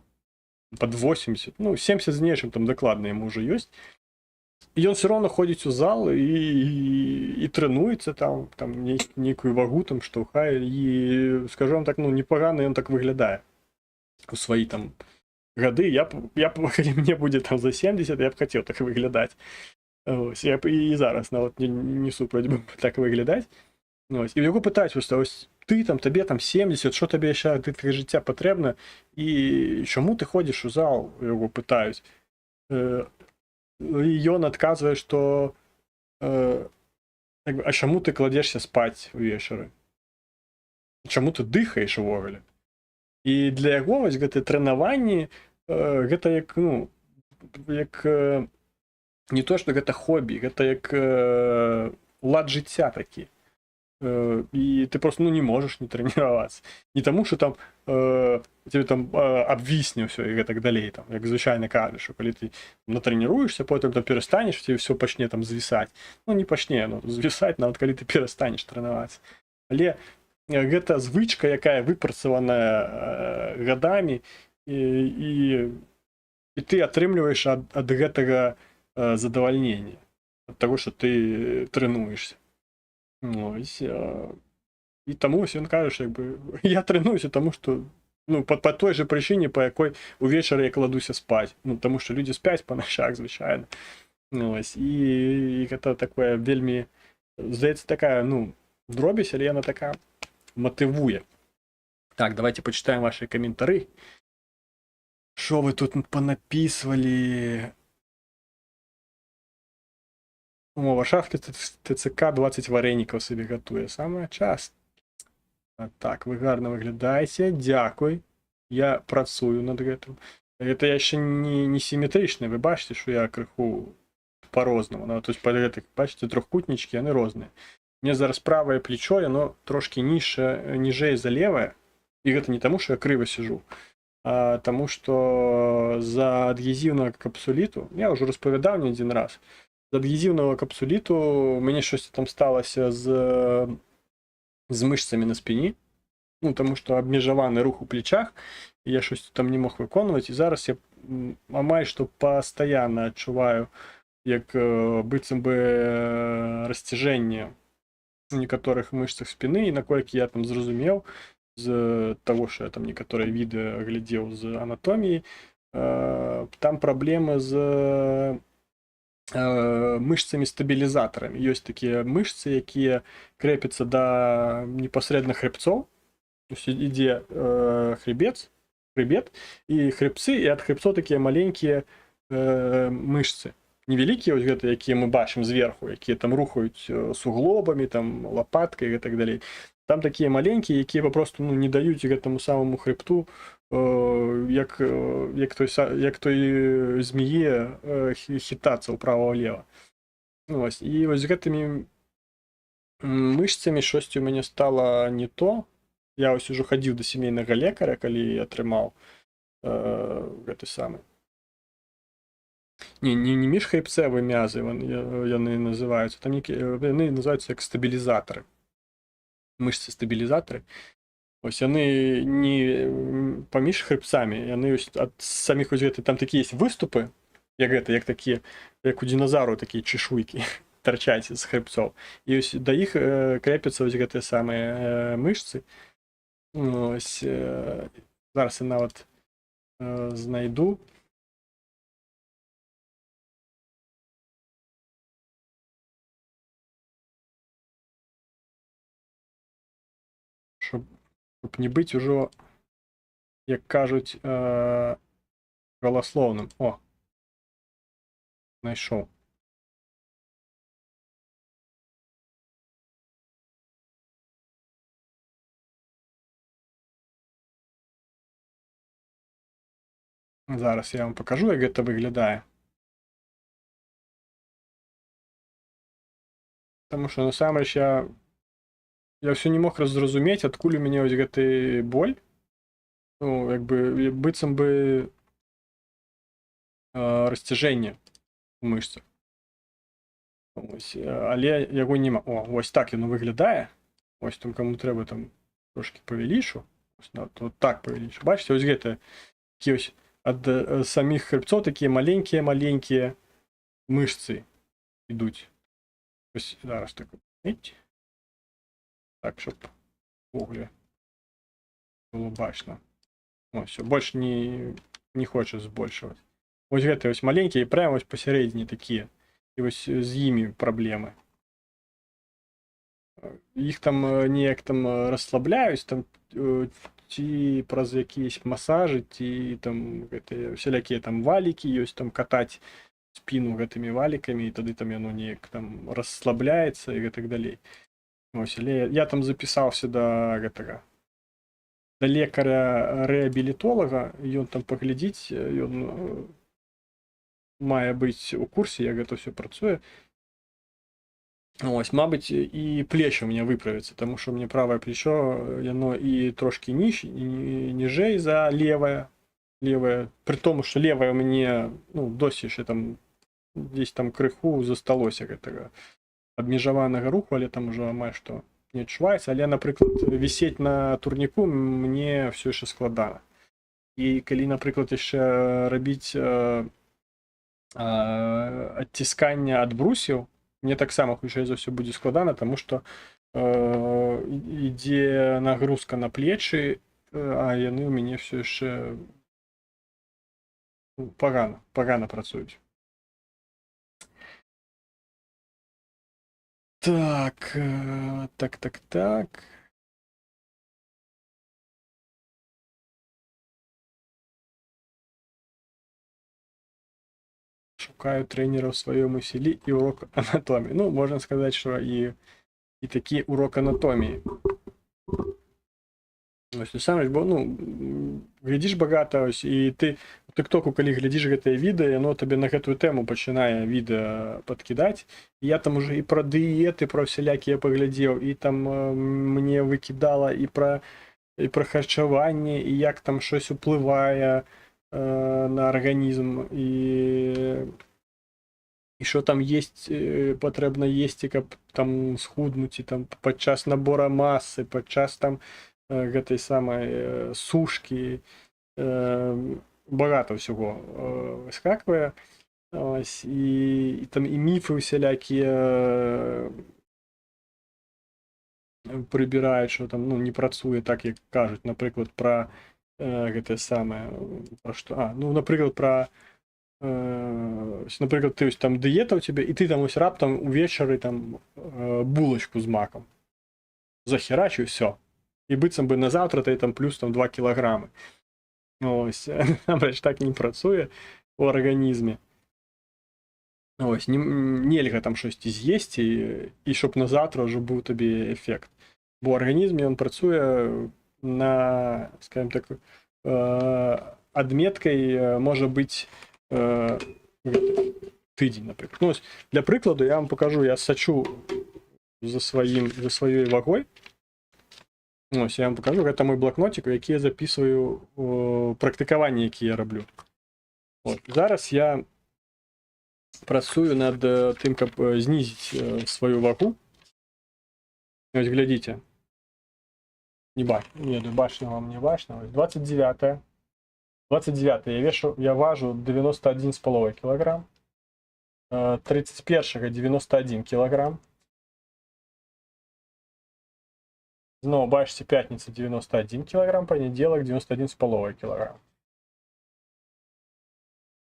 Под 80. Ну, 70 з нечым там дакладна ему уже ёсць. І ён все равно ходзіць у зал і трэнуецца там нейкую вагу там штовхае. І, скажу вам так, ну, непагана ён так выглядае. У сваі там гады. Я калі мне будзе там за 70, я б хацеў так выглядаць. Ось, я б і зараз нават не супраць бы так выглядаць. Ось, і яго пытаюць, ось, ты там, табе там 70, што табе яшчэ ад гэтага жыцця патрэбна, і чаму ты ходзіш у зал, яго пытаюць. І ён адказвае, што а чаму ты кладзешся спаць увечары? Чаму ты дыхаеш увогуле? І для яго вось гэтыя трэнаванні, гэта як, ну, як не то, што гэта хобі, гэта як лад жыцця такі. І ты просто, ну, не можаш не трэніравацца. Не таму, што там тебе там абвісне ўсё і гэтак далей, там, як звычайна кажаш, калі ты натрэніруешся, потым там перастанеш, тебе ўсё пачне там звісаць. Ну, не пачне, ну, звісаць, нават калі ты перастанеш трэнавацца. Але гэта звычка, якая выпрацаваная гадамі, і ты атрымліваеш ад гэтага задавальнення, ад таго, што ты трэнуешся. Ось, і таму ён кажа, як бы, я трэнуюся, таму што, ну, па той же прычыне, па якой увечары я кладуся спаць. Ну, таму што людзі спяць па начах, звычайна. Ось, і гэта такое вельмі, здаецца, такая, ну, дробязь, але яна такая матывуе. Так, давайте почитаем ваши каментары. Што вы тут понаписывали? О, варшавскі ТЦК 20 варэнікаў сабе гатуе. Самае час. Так, вы гарна выглядаеце. Дзякуй. Я працую над гэтым. Гэта яшчэ не сіметрычна. Вы бачыце, што я крыху по-рознаму. Ну, то есть, бачыце, трохкутнічкі, яны розныя. Мне зараз правае плечо, яно трошки ніжэй за левае. І гэта не таму, што я крыва сижу, а таму, што з-за адгезіўнага капсуліту, я ўжо распавядаў не адзін раз, з адгезіўнага капсуліту у мяне щось там сталася з мышцамі на спині, ну, таму што абмежаваны рух у плечах, і я щось там не мог выконваць, і зараз я амаль што пастаянна адчуваю, як быццам бы расцяжэнне у некаторых мышцах спины, і наколькі я там зразумеў з таго, што я там некаторыя відэа глядзеў з анатоміі, там праблемы з мышцамі-стабілізатарамі. Ёсць такія мышцы, якія крэпяцца да непасрэдна хребцоў. Ідзе хребет і хребцы, і ад хребцоў такія маленькія мышцы. Невялікія, ось гэта, якія мы бачым зверху, якія там рухаюць суглобамі, там лапаткай і так далей. Там такія маленькія, якія папросту, ну, не даюць гэтаму самому хребту, як той змее хітацца ўправа-ўлева. Ось. І вось гэтымі мышцамі штосьці ў мяне стала не то, Я ось ужо хадзіў да сямейнага лекаря, калі атрымаў гэты самы не міжхребцевыя мязы яны называюцца, там яны называюцца як стабілізатары, мышцы стабілізатары. Ось яны не паміж хребцамі, яны ад саміх ось гэты там такія есть выступы, як такія, як у динозавраў такія чешуйкі тарчаць з хребцоў. І ось да іх крэпяцца ось гэтыя самыя мышцы. Ось зараз я нават знайду. Щоб не быць ужо, як кажуць, галаслоўным. О, знайшоў. Зараз я вам пакажу, як гэта выглядае. Таму што насамрэч я ўсё не мог зразумець, адкуль у мяне ось гэты боль. Ну, як бы быццам бы расцяжэнне ў мышцах. Ось, але яго няма. О, ось так яно выглядае. Ось там каму трэба там трошки павялічу. Ось вот так павялічу. Бачыце, ось гэта такі ось ад саміх хребцоў такія маленькія мышцы ідуць. Ось зараз так так, щоб вугле было бачно. Ось, все, больш не хочу збольшувати. Ось гэта ось маленькія і прямо ось посередині такія. І ось з імі праблемы. Іх там неяк там расслабляюць, там ці праз якісь масажы, ці там гэтыя всялякія там валікі, ёсць там катаць спіну гэтымі валікамі, і тады там яно неяк там расслабляецца і гэтак далей. Ось, але я там запісаўся да гэтага, да лекаря-рэабілітолага, ён там паглядзіць, ён мае быць у курсе, як гэта ўсё працуе. Ось, мабыць, і плечо у меня выправіцца, таму што мне правае плечо, яно і трошки ніжэй за левае, пры тому, што левае мне, ну, досі яшчэ там, дзесь там крыху засталося гэтага абмежаванага руху, але там ужо амаль што не адчуваецца, але, напрыклад, вісець на турніку мне ўсё яшчэ складана. І калі, напрыклад, яшчэ рабіць адцісканне ад брусьяў, мне таксама хутчэй за ўсё будзе складана, таму што ідзе нагрузка на плечы, а яны ў мяне ўсё яшчэ пагана працуюць. Так. Шукаю тренера в своем усилии и урок анатомии. Ну, можно сказать, что и такі урок анатомії. Ось, насамрэч, бо, ну, глядзіш багата, ось, і ты у тыктоку, калі глядзіш гэтае відэа, яно табе на гэтую тэму пачынае відэа падкідаць. І я там уже і пра дыеты, пра всялякія паглядзеў, і там мне выкідала і пра харчаванне, і як там щось уплывае на арганізм, і що там есть, патрэбна есці, каб там схуднуць, і там падчас набора масы, падчас там гэтай самай сушкі, багата ўсяго выскаквае. Ось, і там і міфы ўсялякія прыбіраюць, що там, ну, не працуе так, як кажуць, напрыклад, пра гэтае самае, пра што, ну, напрыклад, пра, напрыклад, ты ось там дыета ў цябе, і ты там ось раптам увечары там булачку з макам захерачыў, всё. І быццам бы на завтра ты там плюс там 2 кілаграмы. Ось, насамрэч так не працуе у арганізме. Ось, нельга там щось з'есці, і щоб на завтра вже був тобі ефект. Бо в арганізмі він працює на, скажімо так, адметкой може бути тиждень, наприклад. Ну, ось, для прикладу я вам покажу, я сачу за своєю вагою. Ось, я вам покажу, гэта мой блокнотик, у які я записываю практыкаванні, які я раблю. От. Зараз я працую над тым, каб знізіць сваю вагу. Ось, глядзіце. Не бачна вам, не бачна. 29-е. 29-е я важу 91,5 кг. 31-го 91 кг. Знову, бачите, п'ятниця 91 кг, понеділок 91,5 кг.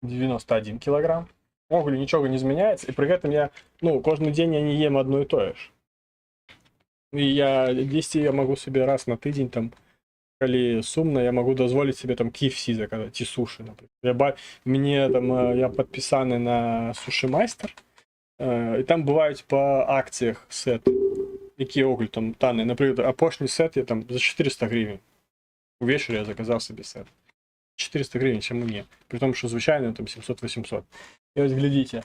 91 кг. Оглю нічого не змяняецца, і пры гэтым я, кожны дзень я не ем одно і тое ж. І я могу себе раз на тыдзень, там, калі сумна, я могу дазволіць себе там KFC заказать, ці суши, например. Я подпісаны на Суши Майстер, і там бываюць по акціях сеты, які оглю там танні. Наприклад, апошні сет я там за 400 гривень. Увечері я заказав собі сет. 400 гривень, чому ні? При тому, що звичайно там 700-800. І ось глядите,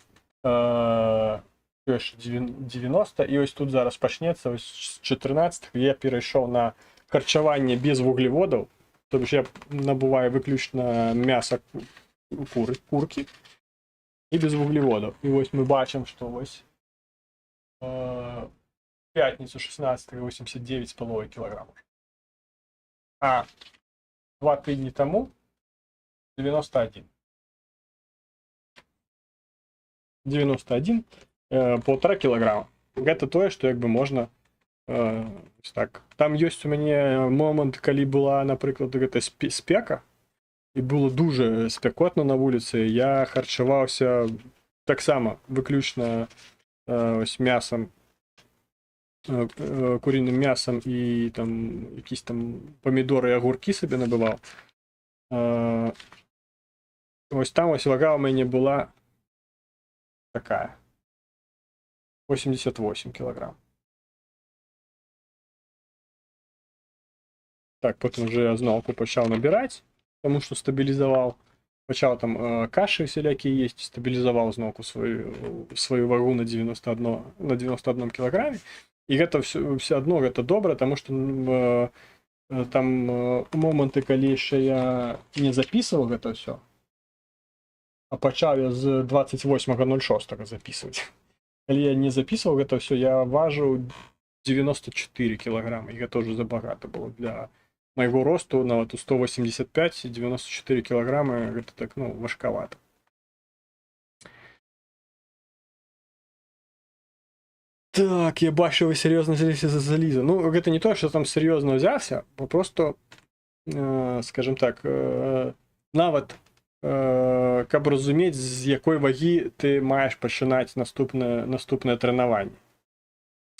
ось 90, і ось тут зараз почнеться, ось з 14 я перейшов на харчування без вуглеводів, тобто я набуваю виключно м'ясо курки і без вуглеводів. І ось ми бачимо, що ось в п'ятницю 16 89,5 кг. А 2 тижні тому 91. 91, 1,5 килограмма. Это тое, что можна так. Там ёсць у мяне момант, калі была, напрыклад, гэта спека, і было дуже спякотна на вуліцы. Я харчаваўся таксама выключна мясам, куриным мясом і там якісь там памідоры і агуркі сабе набываў. Ось там ось вага у мяне была такая. 88 килограмм. Так, потім вже я знову почав набирати, тому що стабілізував. Почав там каші всілякі їсти, стабілізував знову свою вагу на 91 кілограмі. І це все одно це добре, тому що там моменти, коли ще я не записував це все, а почав я з 28.06 записувати. Коли я не записував це все, я важу 94 кілограми, і це теж забагато було для моего росту, на 185, 94 килограмма, это так, важковато. Так, я бачу, ви серйозно взялися за залізо. Это не то, що там серйозно взявся, а просто, скажімо так, навіть, каб розуміти, з якої ваги ти маєш починати наступне тренування.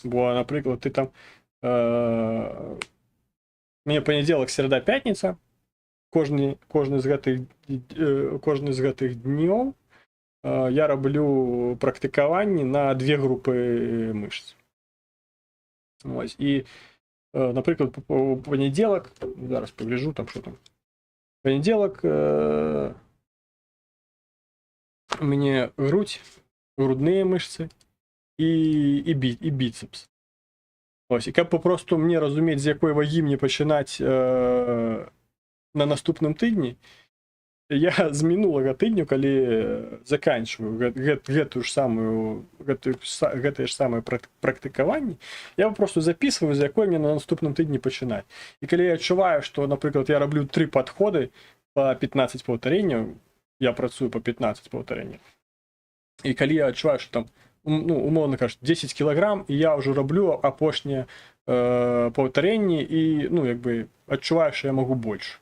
Бо, наприклад, ти там мне понеділок, середа, п'ятниця. Кожны з гэтых днёў я раблю практыкаванні на 2 групы мышц. Ось. І, напрыклад, у панядзелак, зараз пагляджу, там што там. Панядзелак у мяне грудныя мышцы і біцепс. Ось, і каб попросту мне разумець, з якой вагі мне пачынаць на наступным тыдні, я з мінулага тыдню, калі заканчиваю гэтае ж самае практыкаванне, я попросту записываю, з якой мне на наступным тыдні пачынаць. І калі я адчуваю, што, напрыклад, я раблю 3 падходы по 15 паўтарэнняў, я працую по 15 паўтарэнняў, і калі я адчуваю, што там умовно кажучи, 10 кілограм, і я вже роблю апошнє повторення, і, відчуваю, що я можу більше.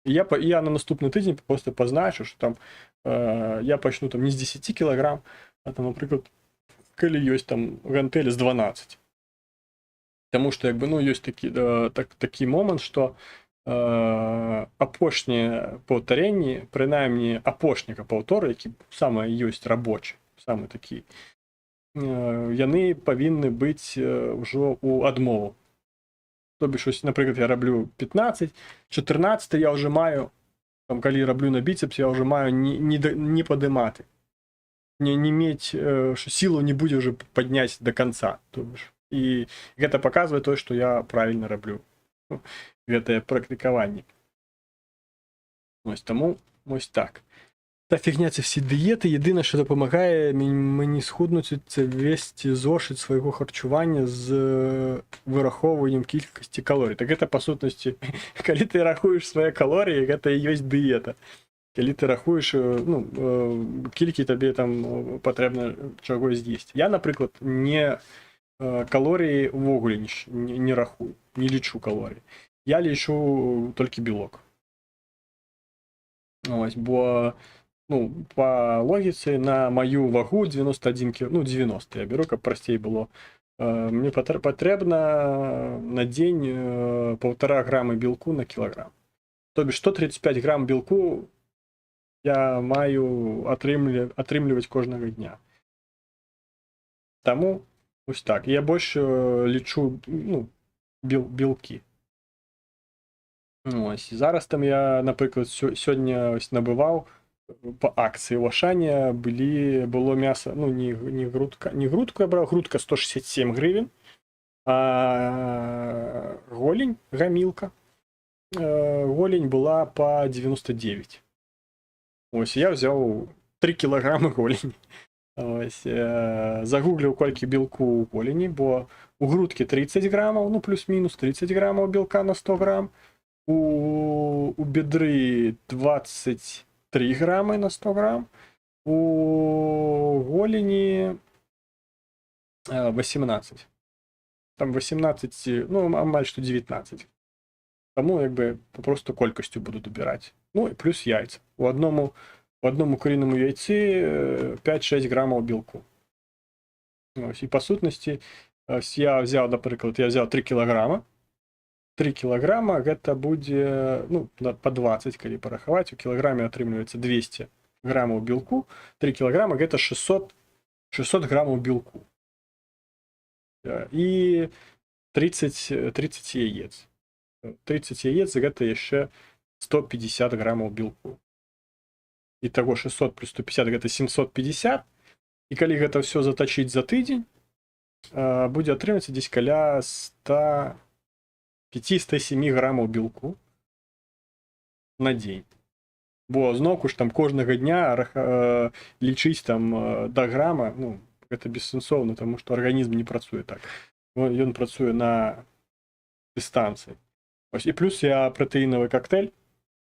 І я на наступний тиждень просто позначу, що там я почну там не з 10 кілограм, а там, наприклад, коли є там гантелі з 12. Тому що, є такий момент, що апошнє повторення, принаймні апошнього повтору, які саме є робочі, саме такі, яны павінны быць ўжо ў адмову. То бишь, напрыклад, я раблю 15, 14 я уже маю, там, калі раблю на біцепс, я уже маю не падыматы. Не мець, што сілу не будзе уже падняць до конца. То бишь. І гэта паказвае тое, што я правільна раблю. гэтае практыкаванне. Ось таму ось так. Та фігня, це всі дієти. Єдине, що допомагає мені схуднути, це вести зошит свого харчування з вираховуванням кількості калорій. Так це, по сутності, коли ти рахуєш свої калорії, це і є дієта. Коли ти рахуєш, ну, скільки тобі там потрібно чогось з'їсти. Я, наприклад, калорії вогуле не рахую, не лічу калорії. Я лічу тільки білок. Ось, бо ну, по логіці, на мою вагу 91 кг, ну, 90 я беру, як простіше було. Мені потрібно на день 1,5 грами білку на кілограм. Тобто 135 грам білку я маю отримувати кожного дня. Тому ось так. Я більше лічу, ну, білки. Ось. Зараз там я, наприклад, сьогодні ось набивав по акції в Ашані було м'ясо, ну, не грудку я брав, грудка 167 гривень, а голень, гамілка, голень була по 99. Ось, я взяв 3 кілограми голені. Ось, загуглив, скільки білку у голені, бо у грудки 30 грамів, ну, плюс-мінус 30 грамів білка на 100 грам, у бедри 23 грами на 100 грам, у голені 18. Там 18, ну, майже 19. Тому, якби, просто кількістю буду добирати. Ну, і плюс яйця. В одному куріному яйці 5-6 грамів білку. Ось, і по сутності, я взяв, наприклад, 3 кілограма. 3 кілограма, гэта будзе, ну, по 20, калі парахаваць, у кілаграме атрымліваецца 200 грамаў білку, 3 кілограма гэта 600 грамаў білку. І 30 яец. 30 яец гэта яшчэ 150 грамаў білку. Ітаго 600 плюс 150 гэта 750. І калі гэта ўсё затачыць за тыдзень, будзе атрымацца дзесь каля 5-107 грамаў білку на дзень. Бо зноўку ж там кожнага дня лічыць там да грама, ну, гэта бессэнсоўна, таму што арганізм не працуе так. Ён працуе на дыстанцыі. І плюс я пратэінавы коктейль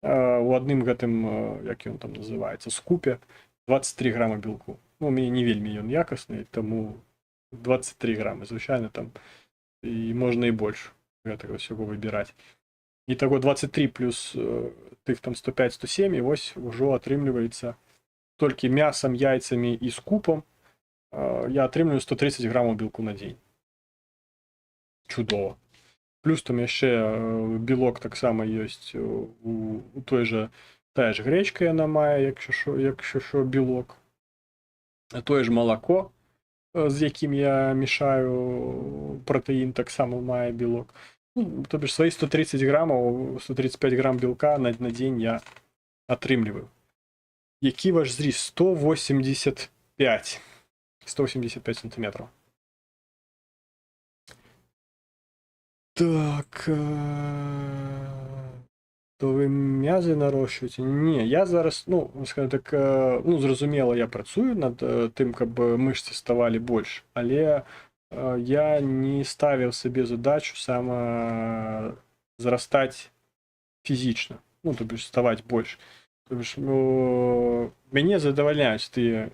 у адным гэтым, як ён там называецца, скупе 23 грама білку. Ну, у мяне не вельмі ён якасны, таму 23 грамы. Звычайна там і можна і больш гэтага ўсяго выбіраць. І таго 23 плюс тых там 105-107, і вось ужо атрымліваецца толькі мясам, яйцамі і скупам я атрымліваю 130 грамаў білку на дзень. Чудова. Плюс там яшчэ білок таксама ёсць у той жа, тая ж гречка яна мае, якщо що білок. Тое ж малако, з яким я мішаю пратэін, таксама мае білок. Ну, то бишь свої 130 грамів, 135 грам білка на день я атрымліваю. Які ваш зріст? 185 сантиметрів. Так. То ви м'язи нарощуєте? Ні, я зараз, ну, скажімо так, ну, зрозуміло, я працюю над тим, каб мишці ставали більше, але я не ставив собі задачу саме зростати фізично, ну, тобто ставати більше. Тобто, мене задовольняють ті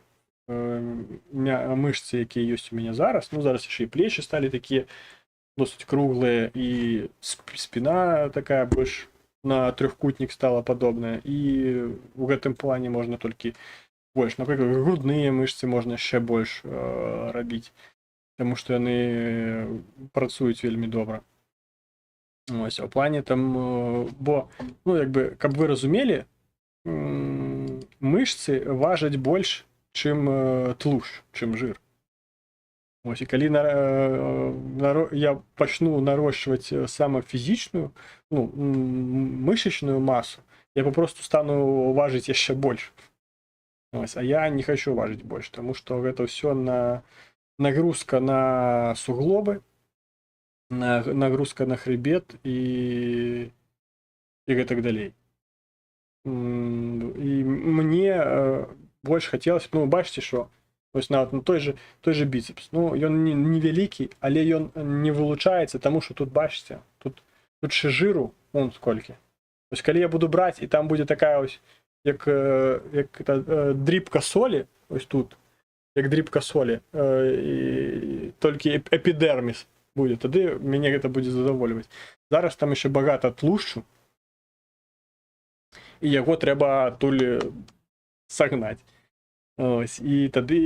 мишці, які є у мене зараз. Ну, зараз ще і плечі стали такі досить круглі, і спина така більш на трехкутник стала подобная, і у гэтым плане можна толькі больш. Напрыклад, грудныя мышцы можна яшчэ больш рабіць, таму што яны працуюць вельмі добра. Ось, у плане там, бо, ну, як бы, каб вы разумелі, мышцы важаць больш, чым тлушч, чым жир. Ось, і калі я пачну нарощваць саме фізічную, ну, мышечную масу, я попросту стану важыць яшчэ больш. Ось, а я не хочу важыць больш, таму што гэта ўсё нагрузка на суглобы, нагрузка на хребет і гэтак далей. І мне больш хацелася, ну бачыце, што вось нават на той же біцепс. Ну ён невялікі, але ён не вылучаецца, таму што тут бачыце, тут ще жиру, вон сколькі. Ось калі я буду браць, і там будзе такая ось, як дрібка солі, ось тут, як дрібка солі, толькі епідерміс будзе, тады мяне гэта будзе задавольваць. Зараз там яшчэ багата тлушчу, і яго трэба адтуль сагнаць. Ось, і тады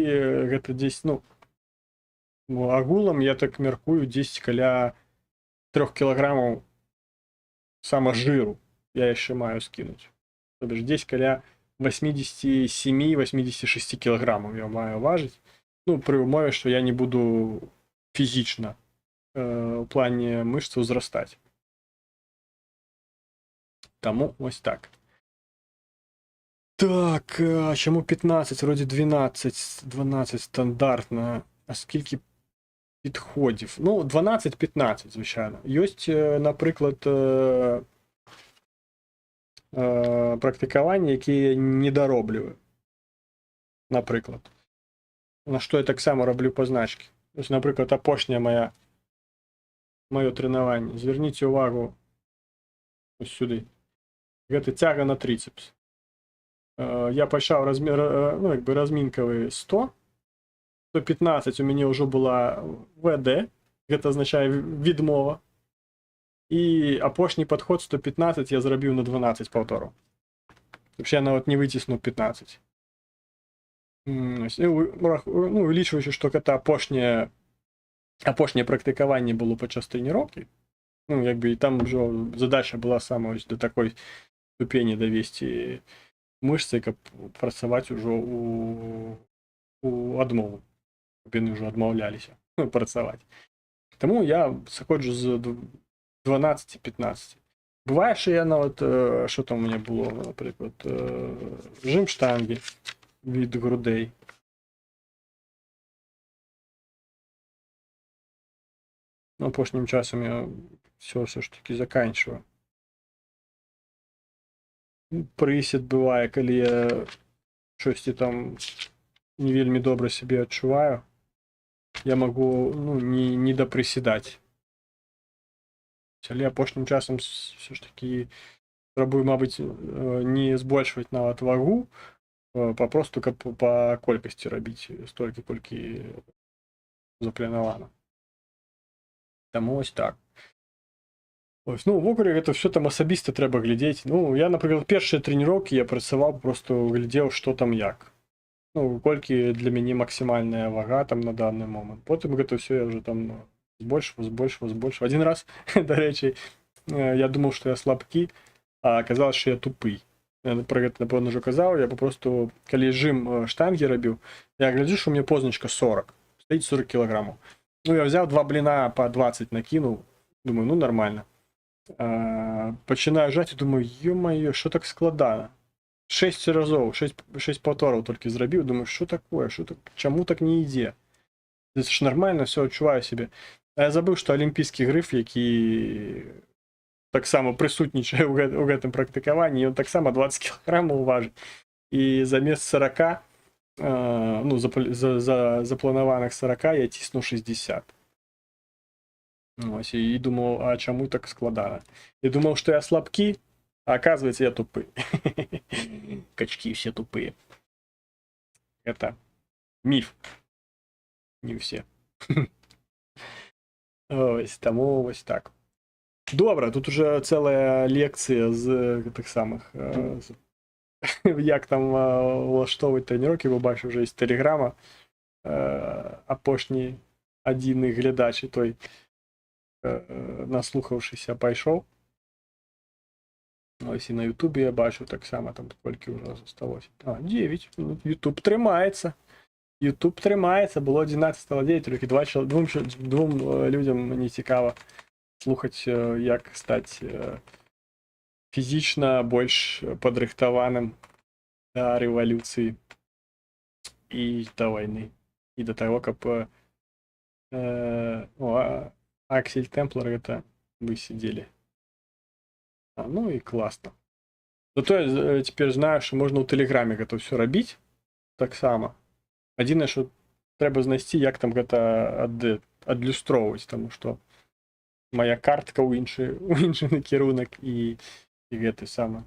гэта дзесь, ну, агулам, я так мяркую, дзесь каля 3 кілаграмаў сама жиру я яшчэ маю скінуць. То бишь, дзесь каля 87-86 кілаграмаў я маю важыць. Ну, пры умове, што я не буду фізічна у плане мышцаў зрастаць. Таму ось так. Так, а чаму 15? Вроде 12 стандартна. А скільки підходів? Ну, 12-15, звичайно. Ёсць, наприклад, практикаванні, які я не дароблюю. Наприклад. На што я так само роблю позначки. Ось, наприклад, апошняе маё тренаванне. Зверніце увагу ось сюди. Гэта цяга на трицепс. Я пачаў ну, якби размінкавы 100. 115 у мяне ўжо была ВД. Гэта азначае відмова. І апошні падход 115 я зрабіў на 12 паўтораў. Вообще я нават не выціснуў 15. Ну, улічваючы, што гэта апошняе практыкаванне было падчас трэніроўкі. Ну, як бы і там ўжо задача была сама ось до такой ступені давесці мышцы, каб працаваць ужо у адмову. Каб яны ўжо адмаўляліся працаваць. Таму я сыходжу з 12-15. Бывае, що я нават, що там у мене було, наприклад, жим штанги від грудей. Апошнім часом я все ж таки заканчиваю. Присід бывае, калі я щось там не вельмі добра себе адчуваю, я могу, ну, не доприсідати. Але апошнім часом все ж таки спрабую, мабыць, не збольшваць нават вагу, папросту каб па колькасці рабіць столькі, колькі запланавана. Таму ось так. Ось, ну, ввогуле гэта все там асабіста трэба глядзець. Ну, я, напрыклад, першыя трэніроўкі я працаваў, просто глядзеў, што там як. Ну, колькі для мяне максімальная вага там на данный момент. Потым гэта все я уже там збольшваў. Один раз, до речі, я думаў, што я слабкі, а аказалось, што я тупы. Я про гэта, напэўна, ўжо казаў, я попросту, калі жым штангі рабіў, я гляджу, што у мяне позначка 40, стаіць 40 кілаграмаў. Ну, я взяў 2 бліна по 20 накінуў, думаю, ну, нормально. Пачынаю жаць і думаю, ё-маё, што так складана. 6 разоў, 6 паўтораў толькі зрабіў, думаю, што такое, чаму так не ідзе? Це ж нормально, все, адчуваю себе. А я забыў, што алімпійскі грыф, які таксама прысутнічае ў гэтым практыкаванні, ён таксама 20 кілаграмаў важыць. І замест 40, ну, запланаваных 40, я цісну 60. Ось, і думаў, а чаму так складана? І думаў, што я слабкі, а оказывается, я тупы. Качки все тупые. Это миф. Не все. Ось, таму ось так. Добра, тут уже целая лекція з тых самых, як там улаштоўваць трэніроўкі, вы бачу, уже з тэлеграма. Апошні адзіны глядач, і той, наслухаўшыся, пайшоў. Ось і на ютубе я бачу таксама, там колькі ўжо засталося. 9. Ютуб трымаецца. Ютуб трымаецца, было 11 ладзей, толькі двум людзям не цікава слухаць, як стаць фізічна больш падрыхтаваным да рэвалюцыі і да вайны. І да таго, каб Аксель Темплер это вы сидели. Ну и классно. Зато я тепер знаю, що можна у Телеграмі гэта все робити так само. Адзінае, що треба знайсці, як там гэта адлюстроўваць, тому што моя картка ў іншы накірунак і гэты самы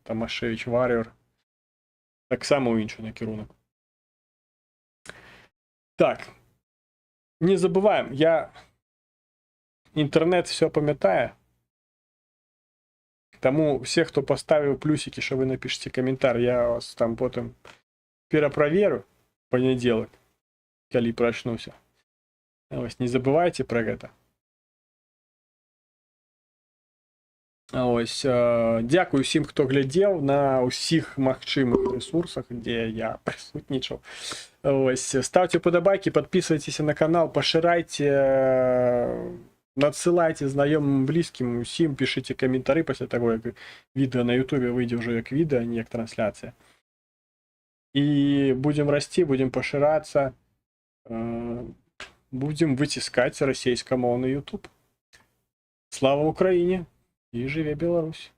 Тамашевич Warrior таксама ў іншы накірунак. Так. Не забываем, інтэрнэт все памятае. Таму все, хто паставіў плюсікі, що ви напишите каментар, я вас там потым пераправеру панядзелак, калі прачнуся. Ось, не забывайте про гэта. Ось, дзякую усім, хто глядзеў на ўсіх магчымых ресурсах, дзе я прысутнічаў. Ось, ставьте подобайки, подписывайтесь на канал, поширайте, надсылайте знакомым, близким, усім, пишите комментарии после того, как видео на YouTube выйдет уже как видео, а не как трансляция. И будем расти, будем пошираться, будем вытискать российскомовный YouTube. Слава Украине и живе Беларусь!